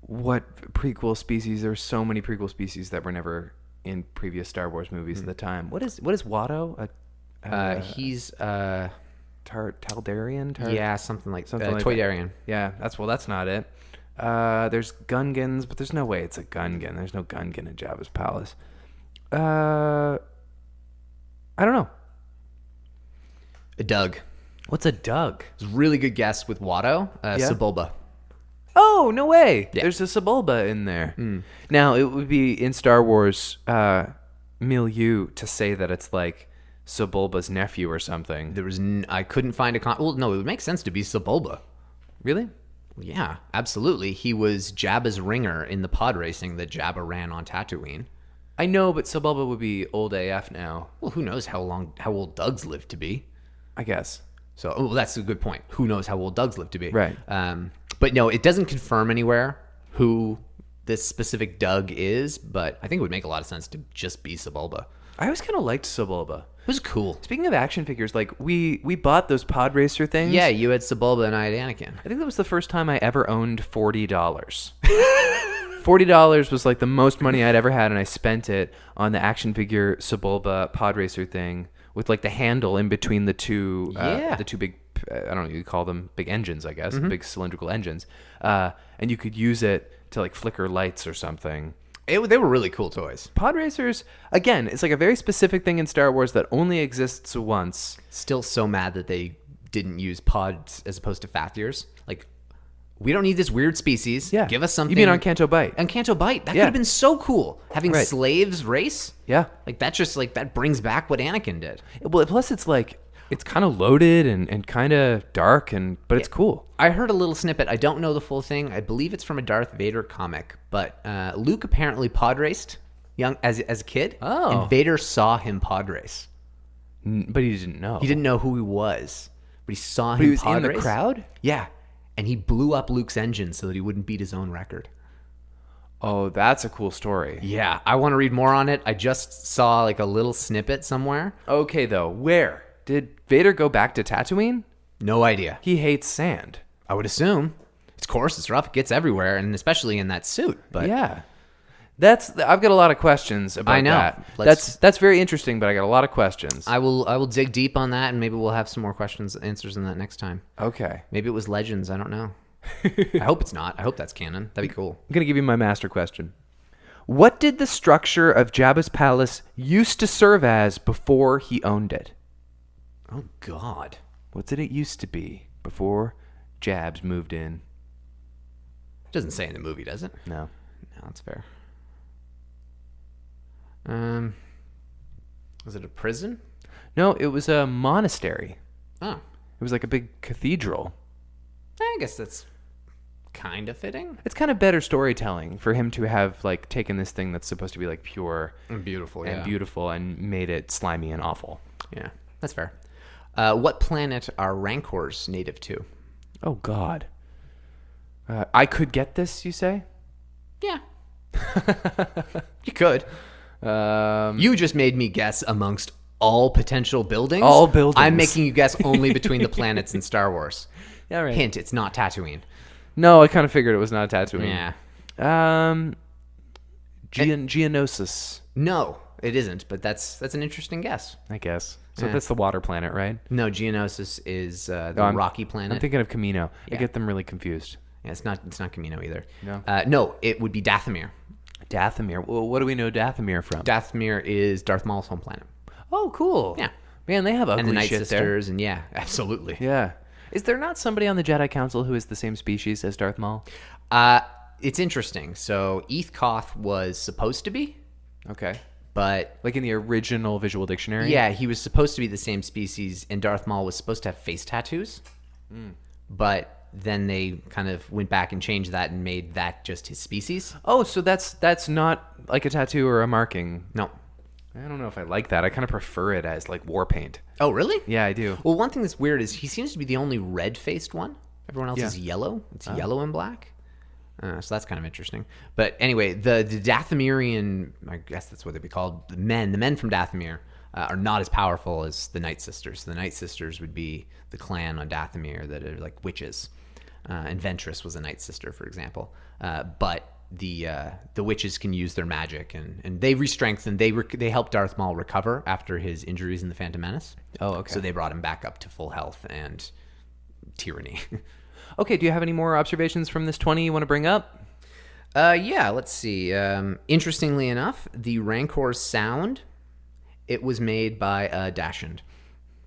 what prequel species. There were so many prequel species that were never in previous Star Wars movies at the time. What is Watto? He's Taldarian? yeah, something like that. Toydarian. Yeah, that's not it. There's Gungans, but there's no way it's a Gungan. There's no Gungan in Jabba's palace. I don't know. A Doug. What's a Doug? It's a really good guess with Watto. Sebulba. Oh, no way. Yeah. There's a Sebulba in there. Now, it would be in Star Wars milieu to say that it's like Sebulba's nephew or something. There was I couldn't find a well, no, it would make sense to be Sebulba. Really? Yeah, absolutely. He was Jabba's ringer in the pod racing that Jabba ran on Tatooine. I know, but Sebulba would be old AF now. Well, who knows how old Doug's lived to be? I guess. So, that's a good point. Who knows how old Doug's lived to be? Right. But no, it doesn't confirm anywhere who this specific Doug is, but I think it would make a lot of sense to just be Sebulba. I always kind of liked Sebulba. It was cool. Speaking of action figures, like we bought those pod racer things. Yeah, you had Sebulba and I had Anakin. I think that was the first time I ever owned $40. $40 was like the most money I'd ever had, and I spent it on the action figure Sebulba pod racer thing with like the handle in between the two Yeah. the two big I don't know what you call them, big engines, I guess, big cylindrical engines, and you could use it to like flicker lights or something. They were really cool toys. Pod racers, again, it's like a very specific thing in Star Wars that only exists once. Still so mad that they didn't use pods as opposed to Fathiers. Like, we don't need this weird species. Yeah, Give us something. You mean on Canto Bight? On Canto Bight. That Yeah. could have been so cool. Having Right. slaves race. Yeah. Like, that just, like, that brings back what Anakin did. Well, plus it's like it's kind of loaded and kind of dark, but it's cool. I heard a little snippet. I don't know the full thing. I believe it's from a Darth Vader comic. But Luke apparently pod raced as a kid. Oh. And Vader saw him pod race. But he didn't know. He didn't know who he was, but he saw him But he was pod in the race. crowd? Yeah. And he blew up Luke's engine so that he wouldn't beat his own record. Oh, that's a cool story. Yeah, I want to read more on it. I just saw like a little snippet somewhere. Okay, though, where? Did Vader go back to Tatooine? No idea. He hates sand. I would assume. Of course, it's rough. It gets everywhere, and especially in that suit. But Yeah. I've got a lot of questions about I know. that. That's very interesting, but I got a lot of questions. I will dig deep on that, and maybe we'll have some more answers on that next time. Okay. Maybe it was Legends. I don't know. I hope it's not. I hope that's canon. That'd be cool. I'm going to give you my master question. What did the structure of Jabba's palace used to serve as before he owned it? Oh God. What did it used to be before Jabs moved in? It doesn't say in the movie, does it? No. No, that's fair. Was it a prison? No, it was a monastery. Oh, It was like a big cathedral. I guess that's kind of fitting. It's kind of better storytelling for him to have like taken this thing that's supposed to be like pure And beautiful, and beautiful and made it slimy and awful. Yeah, that's fair. What planet are Rancors native to? Oh God. I could get this, you say? Yeah. You could. You just made me guess amongst all potential buildings. All buildings. I'm making you guess only between the planets in Star Wars. Yeah, right. Hint, it's not Tatooine. No, I kind of figured it was not Tatooine. Yeah. Geonosis, No, it isn't, but that's an interesting guess. I guess. So that's the water planet, right? No, Geonosis is the I'm- rocky planet. I'm thinking of Camino. I Yeah. get them really confused. Yeah, it's not Camino either. No? No, it would be Dathomir. Dathomir. Well, what do we know Dathomir from? Dathomir is Darth Maul's home planet. Oh, cool. Yeah. Man, they have ugly And the Night shit Sisters, and yeah, absolutely. there. Yeah. Is there not somebody on the Jedi Council who is the same species as Darth Maul? It's interesting. So Eth Koth was supposed to be, Okay. but Like in the original visual dictionary? yeah, he was supposed to be the same species, and Darth Maul was supposed to have face tattoos. But then they kind of went back and changed that and made that just his species. Oh, so that's not like a tattoo or a marking. No. I don't know if I like that. I kind of prefer it as like war paint. Oh, really? Yeah, I do. Well, one thing that's weird is he seems to be the only red-faced one. Everyone else Yeah. is yellow. It's yellow and black. So that's kind of interesting. But anyway, the Dathomirian, I guess that's what they'd be called, the men from Dathomir are not as powerful as the Night Sisters. The Night Sisters would be the clan on Dathomir that are like witches. And Ventress was a Night Sister, for example. But the witches can use their magic, and they re-strengthen. They help Darth Maul recover after his injuries in the Phantom Menace. Oh, okay. So they brought him back up to full health and tyranny. Okay, do you have any more observations from this 20 you want to bring up? Yeah, let's see. Interestingly enough, the Rancor sound, it was made by Dashund,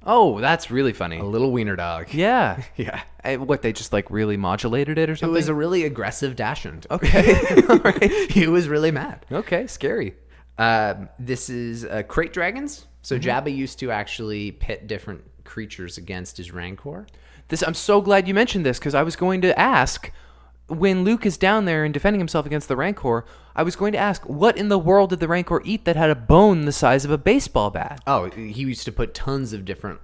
Oh, that's really funny. a little wiener dog. Yeah. Yeah. What, they just like really modulated it or It something? was a really aggressive Dashund. Okay. All right. He was really mad. Okay, scary. This is crate dragons. So Jabba used to actually pit different creatures against his Rancor. I'm so glad you mentioned this because I was going to ask when Luke is down there and defending himself against the Rancor, I was going to ask what in the world did the Rancor eat that had a bone the size of a baseball bat? Oh, he used to put tons of different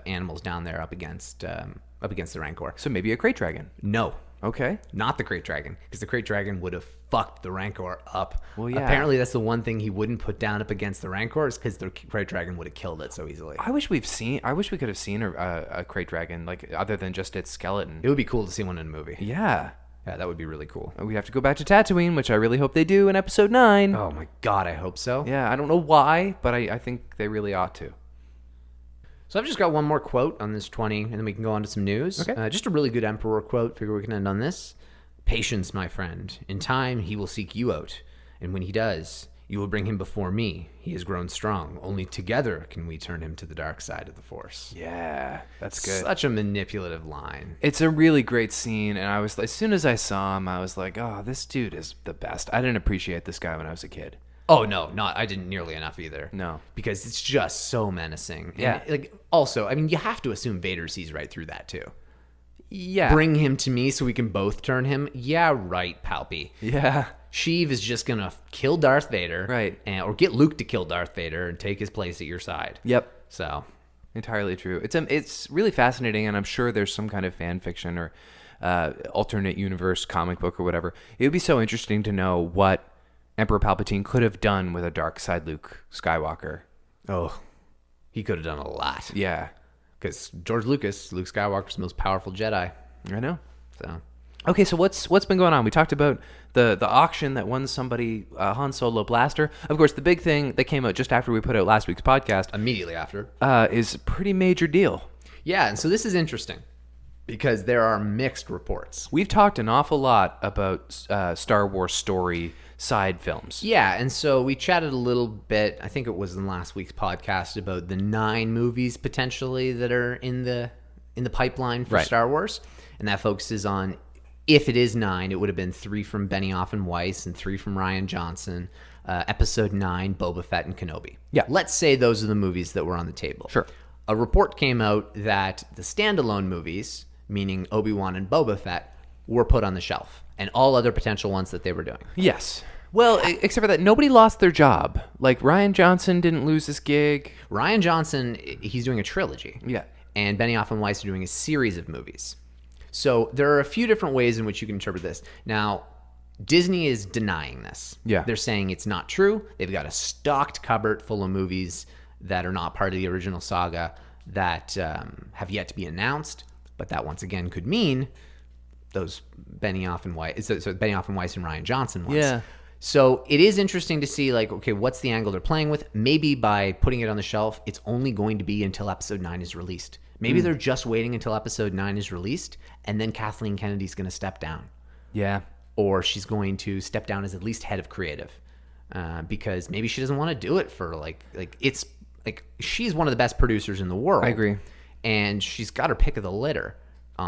animals down there up against the Rancor. So maybe a crate dragon. No, Okay. not the Crate Dragon, because the Crate Dragon would have fucked the Rancor up. Well, yeah. Apparently, that's the one thing he wouldn't put down up against the Rancor, is because the Crate Dragon would have killed it so easily. I wish we could have seen a crate dragon like other than just its skeleton. It would be cool to see one in a movie. Yeah. Yeah, that would be really cool. We have to go back to Tatooine, which I really hope they do in episode 9. Oh my god, I hope so. Yeah, I don't know why, but I think they really ought to. So I've just got one more quote on this 20, and then we can go on to some news. Okay. Just a really good Emperor quote. Figure we can end on this. Patience, my friend. In time, he will seek you out. And when he does, you will bring him before me. He has grown strong. Only together can we turn him to the dark side of the Force. Yeah, that's good. Such a manipulative line. It's a really great scene, and I was as soon as I saw him, I was like, "Oh, this dude is the best." I didn't appreciate this guy when I was a kid. Oh, no, I didn't nearly enough either. No. Because it's just so menacing. Yeah. And, also, I mean, you have to assume Vader sees right through that, too. Yeah. Bring him to me so we can both turn him? Yeah, right, Palpy. Yeah. Sheev is just going to kill Darth Vader. Right. Or get Luke to kill Darth Vader and take his place at your side. Yep. So. Entirely true. It's really fascinating, and I'm sure there's some kind of fan fiction or alternate universe comic book or whatever. It would be so interesting to know what Emperor Palpatine could have done with a dark side Luke Skywalker. Oh, he could have done a lot. Yeah. Because George Lucas, Luke Skywalker's the most powerful Jedi. I know. So. Okay, so what's been going on? We talked about the auction that won somebody a Han Solo blaster. Of course, the big thing that came out just after we put out last week's podcast, Immediately after. is a pretty major deal. Yeah, and so this is interesting because there are mixed reports. We've talked an awful lot about Star Wars story side films. Yeah, and so we chatted a little bit, I think it was in last week's podcast, about the 9 movies potentially that are in the pipeline for Right. Star Wars. And that focuses on, if it is 9, it would have been 3 from Benioff and Weiss and 3 from Rian Johnson. Episode 9, Boba Fett and Kenobi. Yeah. Let's say those are the movies that were on the table. Sure. A report came out that the standalone movies, meaning Obi-Wan and Boba Fett, were put on the shelf, and all other potential ones that they were doing. Yes. Well, except for that, nobody lost their job. Like, Rian Johnson didn't lose his gig. Rian Johnson, he's doing a trilogy. Yeah. And Benioff and Weiss are doing a series of movies. So there are a few different ways in which you can interpret this. Now, Disney is denying this. Yeah. They're saying it's not true. They've got a stocked cupboard full of movies that are not part of the original saga that have yet to be announced. But that, once again, could mean those Benioff and Weiss, so Benioff and Weiss and Rian Johnson ones. Yeah. So it is interesting to see, like, okay, what's the angle they're playing with? Maybe by putting it on the shelf, it's only going to be until Episode 9 is released. Maybe they're just waiting until Episode 9 is released, and then Kathleen Kennedy's going to step down. Yeah. Or she's going to step down as at least head of creative. Because maybe she doesn't want to do it for, it's, like, she's one of the best producers in the world. I agree. And she's got her pick of the litter.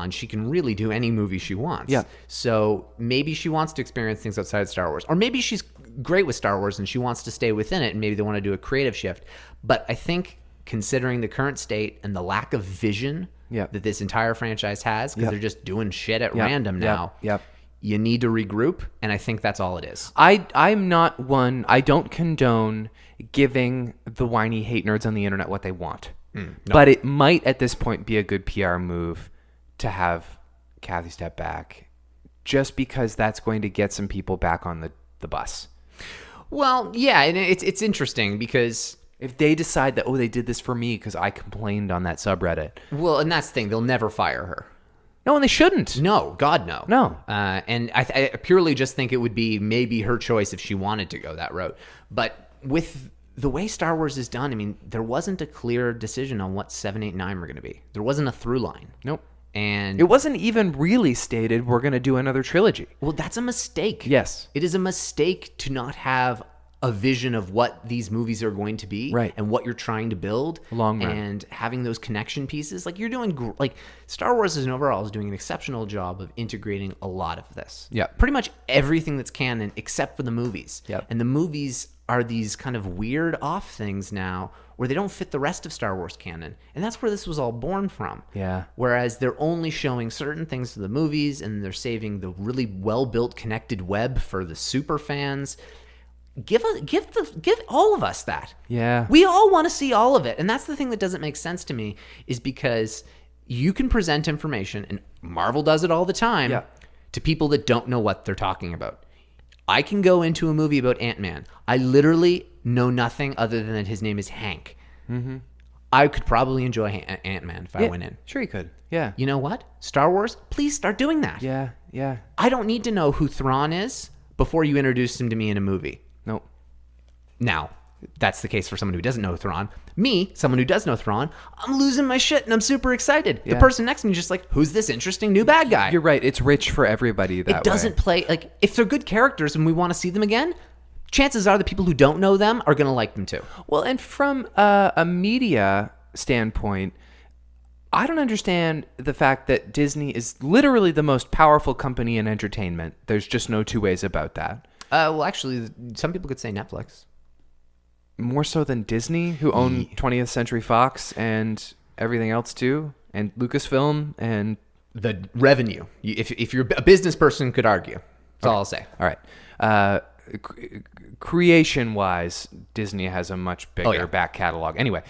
She can really do any movie she wants. Yeah. So maybe she wants to experience things outside Star Wars. Or maybe she's great with Star Wars and she wants to stay within it and maybe they want to do a creative shift. But I think considering the current state and the lack of vision that this entire franchise has, because they're just doing shit at random now, you need to regroup. And I think that's all it is. I'm not one, I don't condone giving the whiny hate nerds on the internet what they want. No. But it might at this point be a good PR move to have Kathy step back, just because that's going to get some people back on the bus. Well, yeah, and it's interesting because if they decide that, they did this for me because I complained on that subreddit. Well, and that's the thing, they'll never fire her. No, and they shouldn't. No, God, no. No. And I purely just think it would be maybe her choice if she wanted to go that route. But with the way Star Wars is done, I mean, there wasn't a clear decision on what 7, 8, 9 were going to be. There wasn't a through line. Nope. And it wasn't even really stated we're going to do another trilogy. Well, that's a mistake. Yes. It is a mistake to not have a vision of what these movies are going to be, right, and what you're trying to build, long run, and having those connection pieces. Like you're doing, like Star Wars as an overall is doing an exceptional job of integrating a lot of this. Yeah, pretty much everything that's canon except for the movies. Yeah, and the movies are these kind of weird off things now where they don't fit the rest of Star Wars canon, and that's where this was all born from. Yeah. Whereas they're only showing certain things to the movies, and they're saving the really well-built connected web for the super fans. Give all of us that. Yeah. We all want to see all of it. And that's the thing that doesn't make sense to me, is because you can present information, and Marvel does it all the time, to people that don't know what they're talking about. I can go into a movie about Ant-Man. I literally know nothing other than that his name is Hank. Mm-hmm. I could probably enjoy Ant-Man if I went in. Sure you could. Yeah. You know what? Star Wars, please start doing that. Yeah, yeah. I don't need to know who Thrawn is before you introduce him to me in a movie. Nope. Now, That's the case for someone who doesn't know Thrawn. Me, someone who does know Thrawn, I'm losing my shit and I'm super excited. Yeah. The person next to me is just like, who's this interesting new bad guy? You're right. It's rich for everybody that It doesn't play, like, if they're good characters and we want to see them again, chances are the people who don't know them are going to like them too. Well, and from a media standpoint, I don't understand the fact that Disney is literally the most powerful company in entertainment. There's just no two ways about that. Well, actually, some people could say Netflix. More so than Disney, who own 20th Century Fox and everything else too, and Lucasfilm and... The revenue. If you're a business person, could argue. That's all I'll say. All right. Creation-wise, Disney has a much bigger back catalog. Anyway,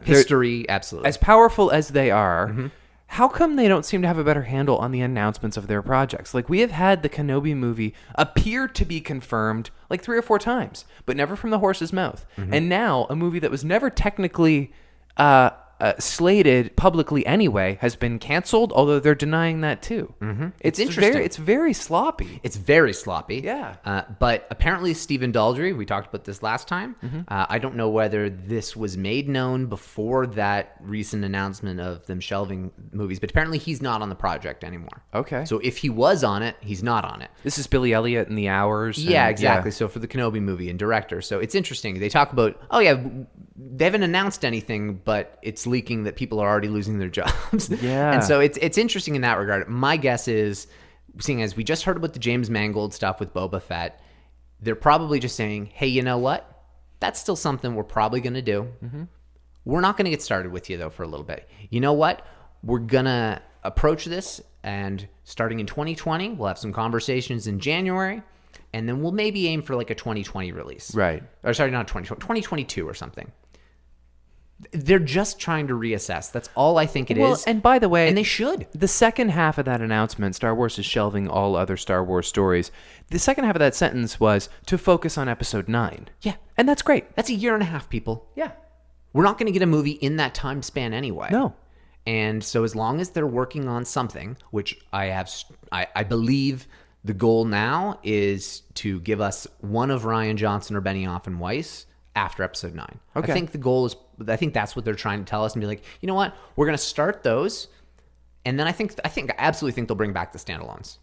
History, absolutely. as powerful as they are, how come they don't seem to have a better handle on the announcements of their projects? Like, we have had the Kenobi movie appear to be confirmed like 3 or 4 times, but never from the horse's mouth. And now a movie that was never technically slated publicly anyway has been canceled, although they're denying that too. It's interesting. It's very sloppy. It's very sloppy. Yeah. But apparently Stephen Daldry, we talked about this last time. I don't know whether this was made known before that recent announcement of them shelving movies, but apparently he's not on the project anymore. Okay. So if he was on it, he's not on it. This is Billy Elliot in The Hours. Yeah, and- exactly. So for the Kenobi movie and director. So it's interesting. They talk about, they haven't announced anything, but it's leaking that people are already losing their jobs. Yeah. And so it's interesting in that regard. My guess is, seeing as we just heard about the James Mangold stuff with Boba Fett, they're probably just saying, hey, you know what? That's still something we're probably going to do. We're not going to get started with you, though, for a little bit. You know what? We're going to approach this, and starting in 2020, we'll have some conversations in January, and then we'll maybe aim for like a 2020 release. Right. Or sorry, not 2020, 2022 or something. They're just trying to reassess. That's all I think it is. Well, and by the way, and they should. The second half of that announcement, Star Wars is shelving all other Star Wars stories. The second half of that sentence was to focus on Episode 9. Yeah. And that's great. That's a year and a half, people. Yeah. We're not going to get a movie in that time span anyway. No. And so as long as they're working on something, which I believe the goal now is to give us one of Rian Johnson or Benioff and Weiss after Episode 9. Okay. I think the goal is, I think that's what they're trying to tell us and be like, you know what? We're going to start those. And then I absolutely think they'll bring back the standalones.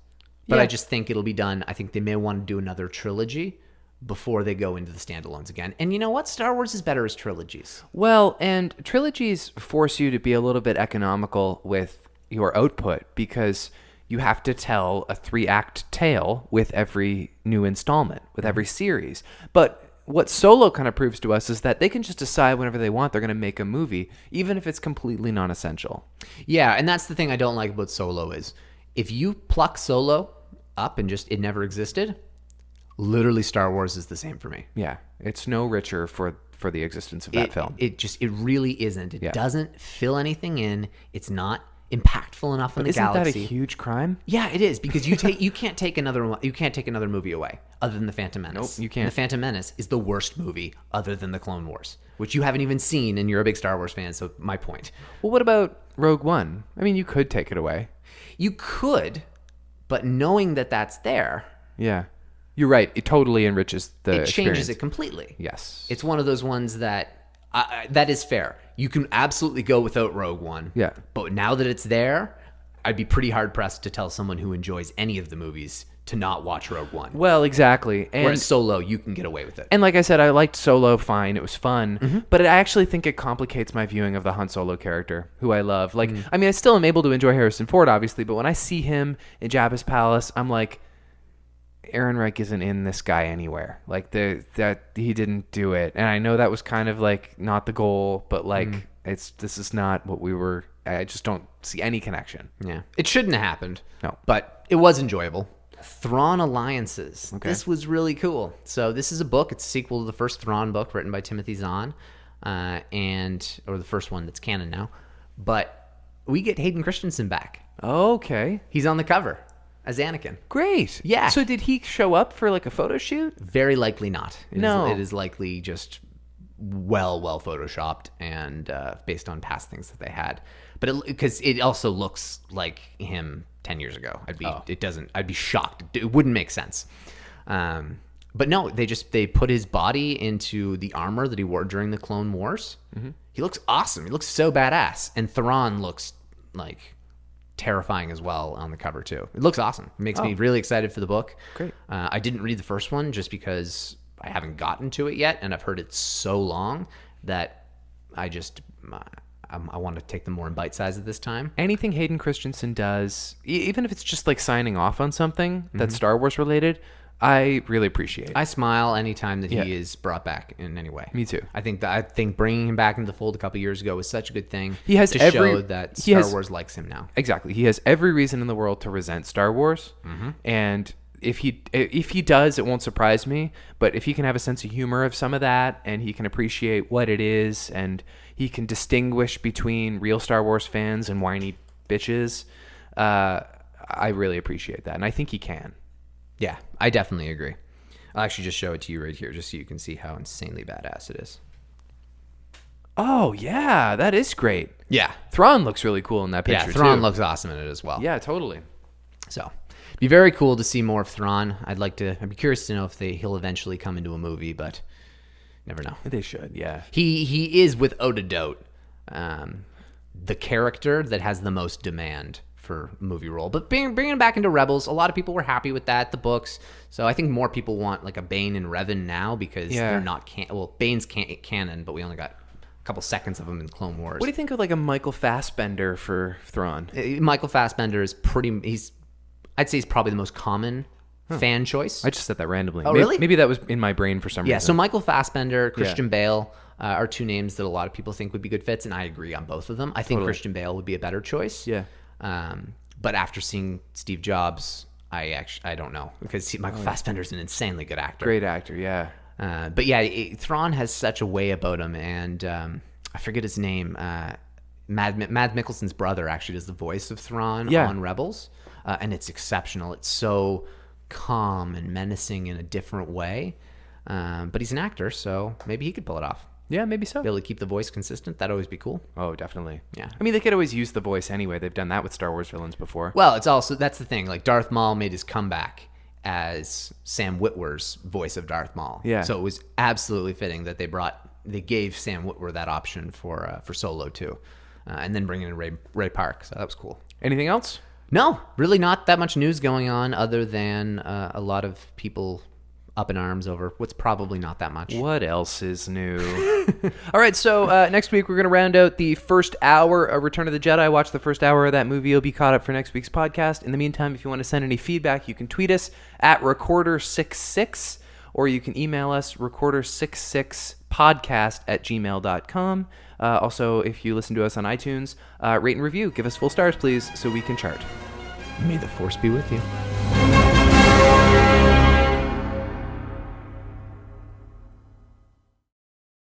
But Yeah. I just think it'll be done. I think they may want to do another trilogy before they go into the standalones again. And you know what? Star Wars is better as trilogies. Well, and trilogies force you to be a little bit economical with your output because you have to tell a 3-act tale with every new installment, with every series. But what Solo kind of proves to us is that they can just decide whenever they want they're going to make a movie, even if it's completely non-essential. Yeah, and that's the thing I don't like about Solo is if you pluck Solo up and just it never existed, literally Star Wars is the same for me. Yeah, it's no richer for the existence of that film. It really isn't. It Yeah. doesn't fill anything in. It's not impactful enough in the Isn't galaxy. that a huge crime? Yeah, it is because you can't take another movie away other than the Phantom Menace. Nope, you can't. The Phantom Menace is the worst movie other than the Clone Wars, which you haven't even seen, and you're a big Star Wars fan. So my point. Well, what about Rogue One? I mean, you could take it away. You could, but knowing that that's there, Yeah, you're right. It totally enriches the it changes experience. it completely. Yes. It's one of those ones that that is fair. You can absolutely go without Rogue One. Yeah. But now that it's there, I'd be pretty hard pressed to tell someone who enjoys any of the movies to not watch Rogue One. Well, exactly. And Whereas Solo, you can get away with it. And like I said, I liked Solo fine. It was fun. But I actually think it complicates my viewing of the Han Solo character, who I love. Like, I mean, I still am able to enjoy Harrison Ford, obviously, but when I see him in Jabba's palace, I'm like, Aaron Reich isn't in this guy anywhere. Like, that he didn't do it. And I know that was kind of like not the goal, but like, this is not what we were. I just don't see any connection. Yeah. It shouldn't have happened. No. But it was enjoyable. Thrawn Alliances. Okay. This was really cool. So this is a book. It's a sequel to the first Thrawn book written by Timothy Zahn, or the first one that's canon now. But we get Hayden Christensen back. Okay. He's on the cover as Anakin. Great. Yeah. So did he show up for like a photo shoot? Very likely not. No. It is likely just well photoshopped and based on past things that they had. But because it also looks like him 10 years ago. I'd be shocked. It wouldn't make sense. But no, they put his body into the armor that he wore during the Clone Wars. Mm-hmm. He looks awesome. He looks so badass. And Thrawn looks like terrifying as well on the cover too. It looks awesome. It makes me really excited for the book. Great. I didn't read the first one just because I haven't gotten to it yet, and I've heard it's so long that I want to take them more in bite size at this time. Anything Hayden Christensen does, even if it's just like signing off on something that's Star Wars related, I really appreciate it. I smile anytime that he is brought back in any way. Me too. I think bringing him back into the fold a couple years ago was such a good thing. He has to every- show that he Star has- Wars likes him now. Exactly. He has every reason in the world to resent Star Wars. And if he does, it won't surprise me. But if he can have a sense of humor of some of that, and he can appreciate what it is, and he can distinguish between real Star Wars fans and whiny bitches, I really appreciate that. And I think he can. Yeah, I definitely agree. I'll actually just show it to you right here just so you can see how insanely badass it is. Oh, yeah. That is great. Yeah. Thrawn looks really cool in that picture, Yeah, Thrawn too. looks awesome in it as well. Yeah, totally. So, be very cool to see more of Thrawn. I'd be curious to know if he'll eventually come into a movie, but never know. They should, yeah. He is without a doubt the character that has the most demand for movie role. But bringing him back into Rebels, a lot of people were happy with that, the books. So I think more people want like a Bane and Revan now because they're not Bane's canon, but we only got a couple seconds of him in Clone Wars. What do you think of like a Michael Fassbender for Thrawn? Michael Fassbender is I'd say he's probably the most common fan choice. I just said that randomly. Oh, really? Maybe that was in my brain for some reason. Yeah, so Michael Fassbender, Christian Bale are two names that a lot of people think would be good fits, and I agree on both of them. I think Christian Bale would be a better choice. Yeah. But after seeing Steve Jobs, I don't know, because Michael Fassbender's an insanely good actor. Great actor, yeah. But yeah, Thrawn has such a way about him, and I forget his name. Mad Mikkelsen's brother actually does the voice of Thrawn on Rebels, and it's exceptional. It's so calm and menacing in a different way. But he's an actor, so maybe he could pull it off. Yeah, maybe so. Be able to keep the voice consistent. That'd always be cool. Oh, definitely. Yeah. I mean, they could always use the voice anyway. They've done that with Star Wars villains before. Well, it's also, that's the thing. Like, Darth Maul made his comeback as Sam Witwer's voice of Darth Maul. Yeah. So it was absolutely fitting that they gave Sam Witwer that option for Solo too, and then bringing in Ray Park. So that was cool. Anything else? No, really not that much news going on other than a lot of people up in arms over what's probably not that much. What else is new? All right, so next week we're going to round out the first hour of Return of the Jedi. Watch the first hour of that movie. You'll be caught up for next week's podcast. In the meantime, if you want to send any feedback, you can tweet us at recorder66, or you can email us recorder66podcast@gmail.com. Also, if you listen to us on iTunes, rate and review. Give us full stars, please, so we can chart. May the Force be with you.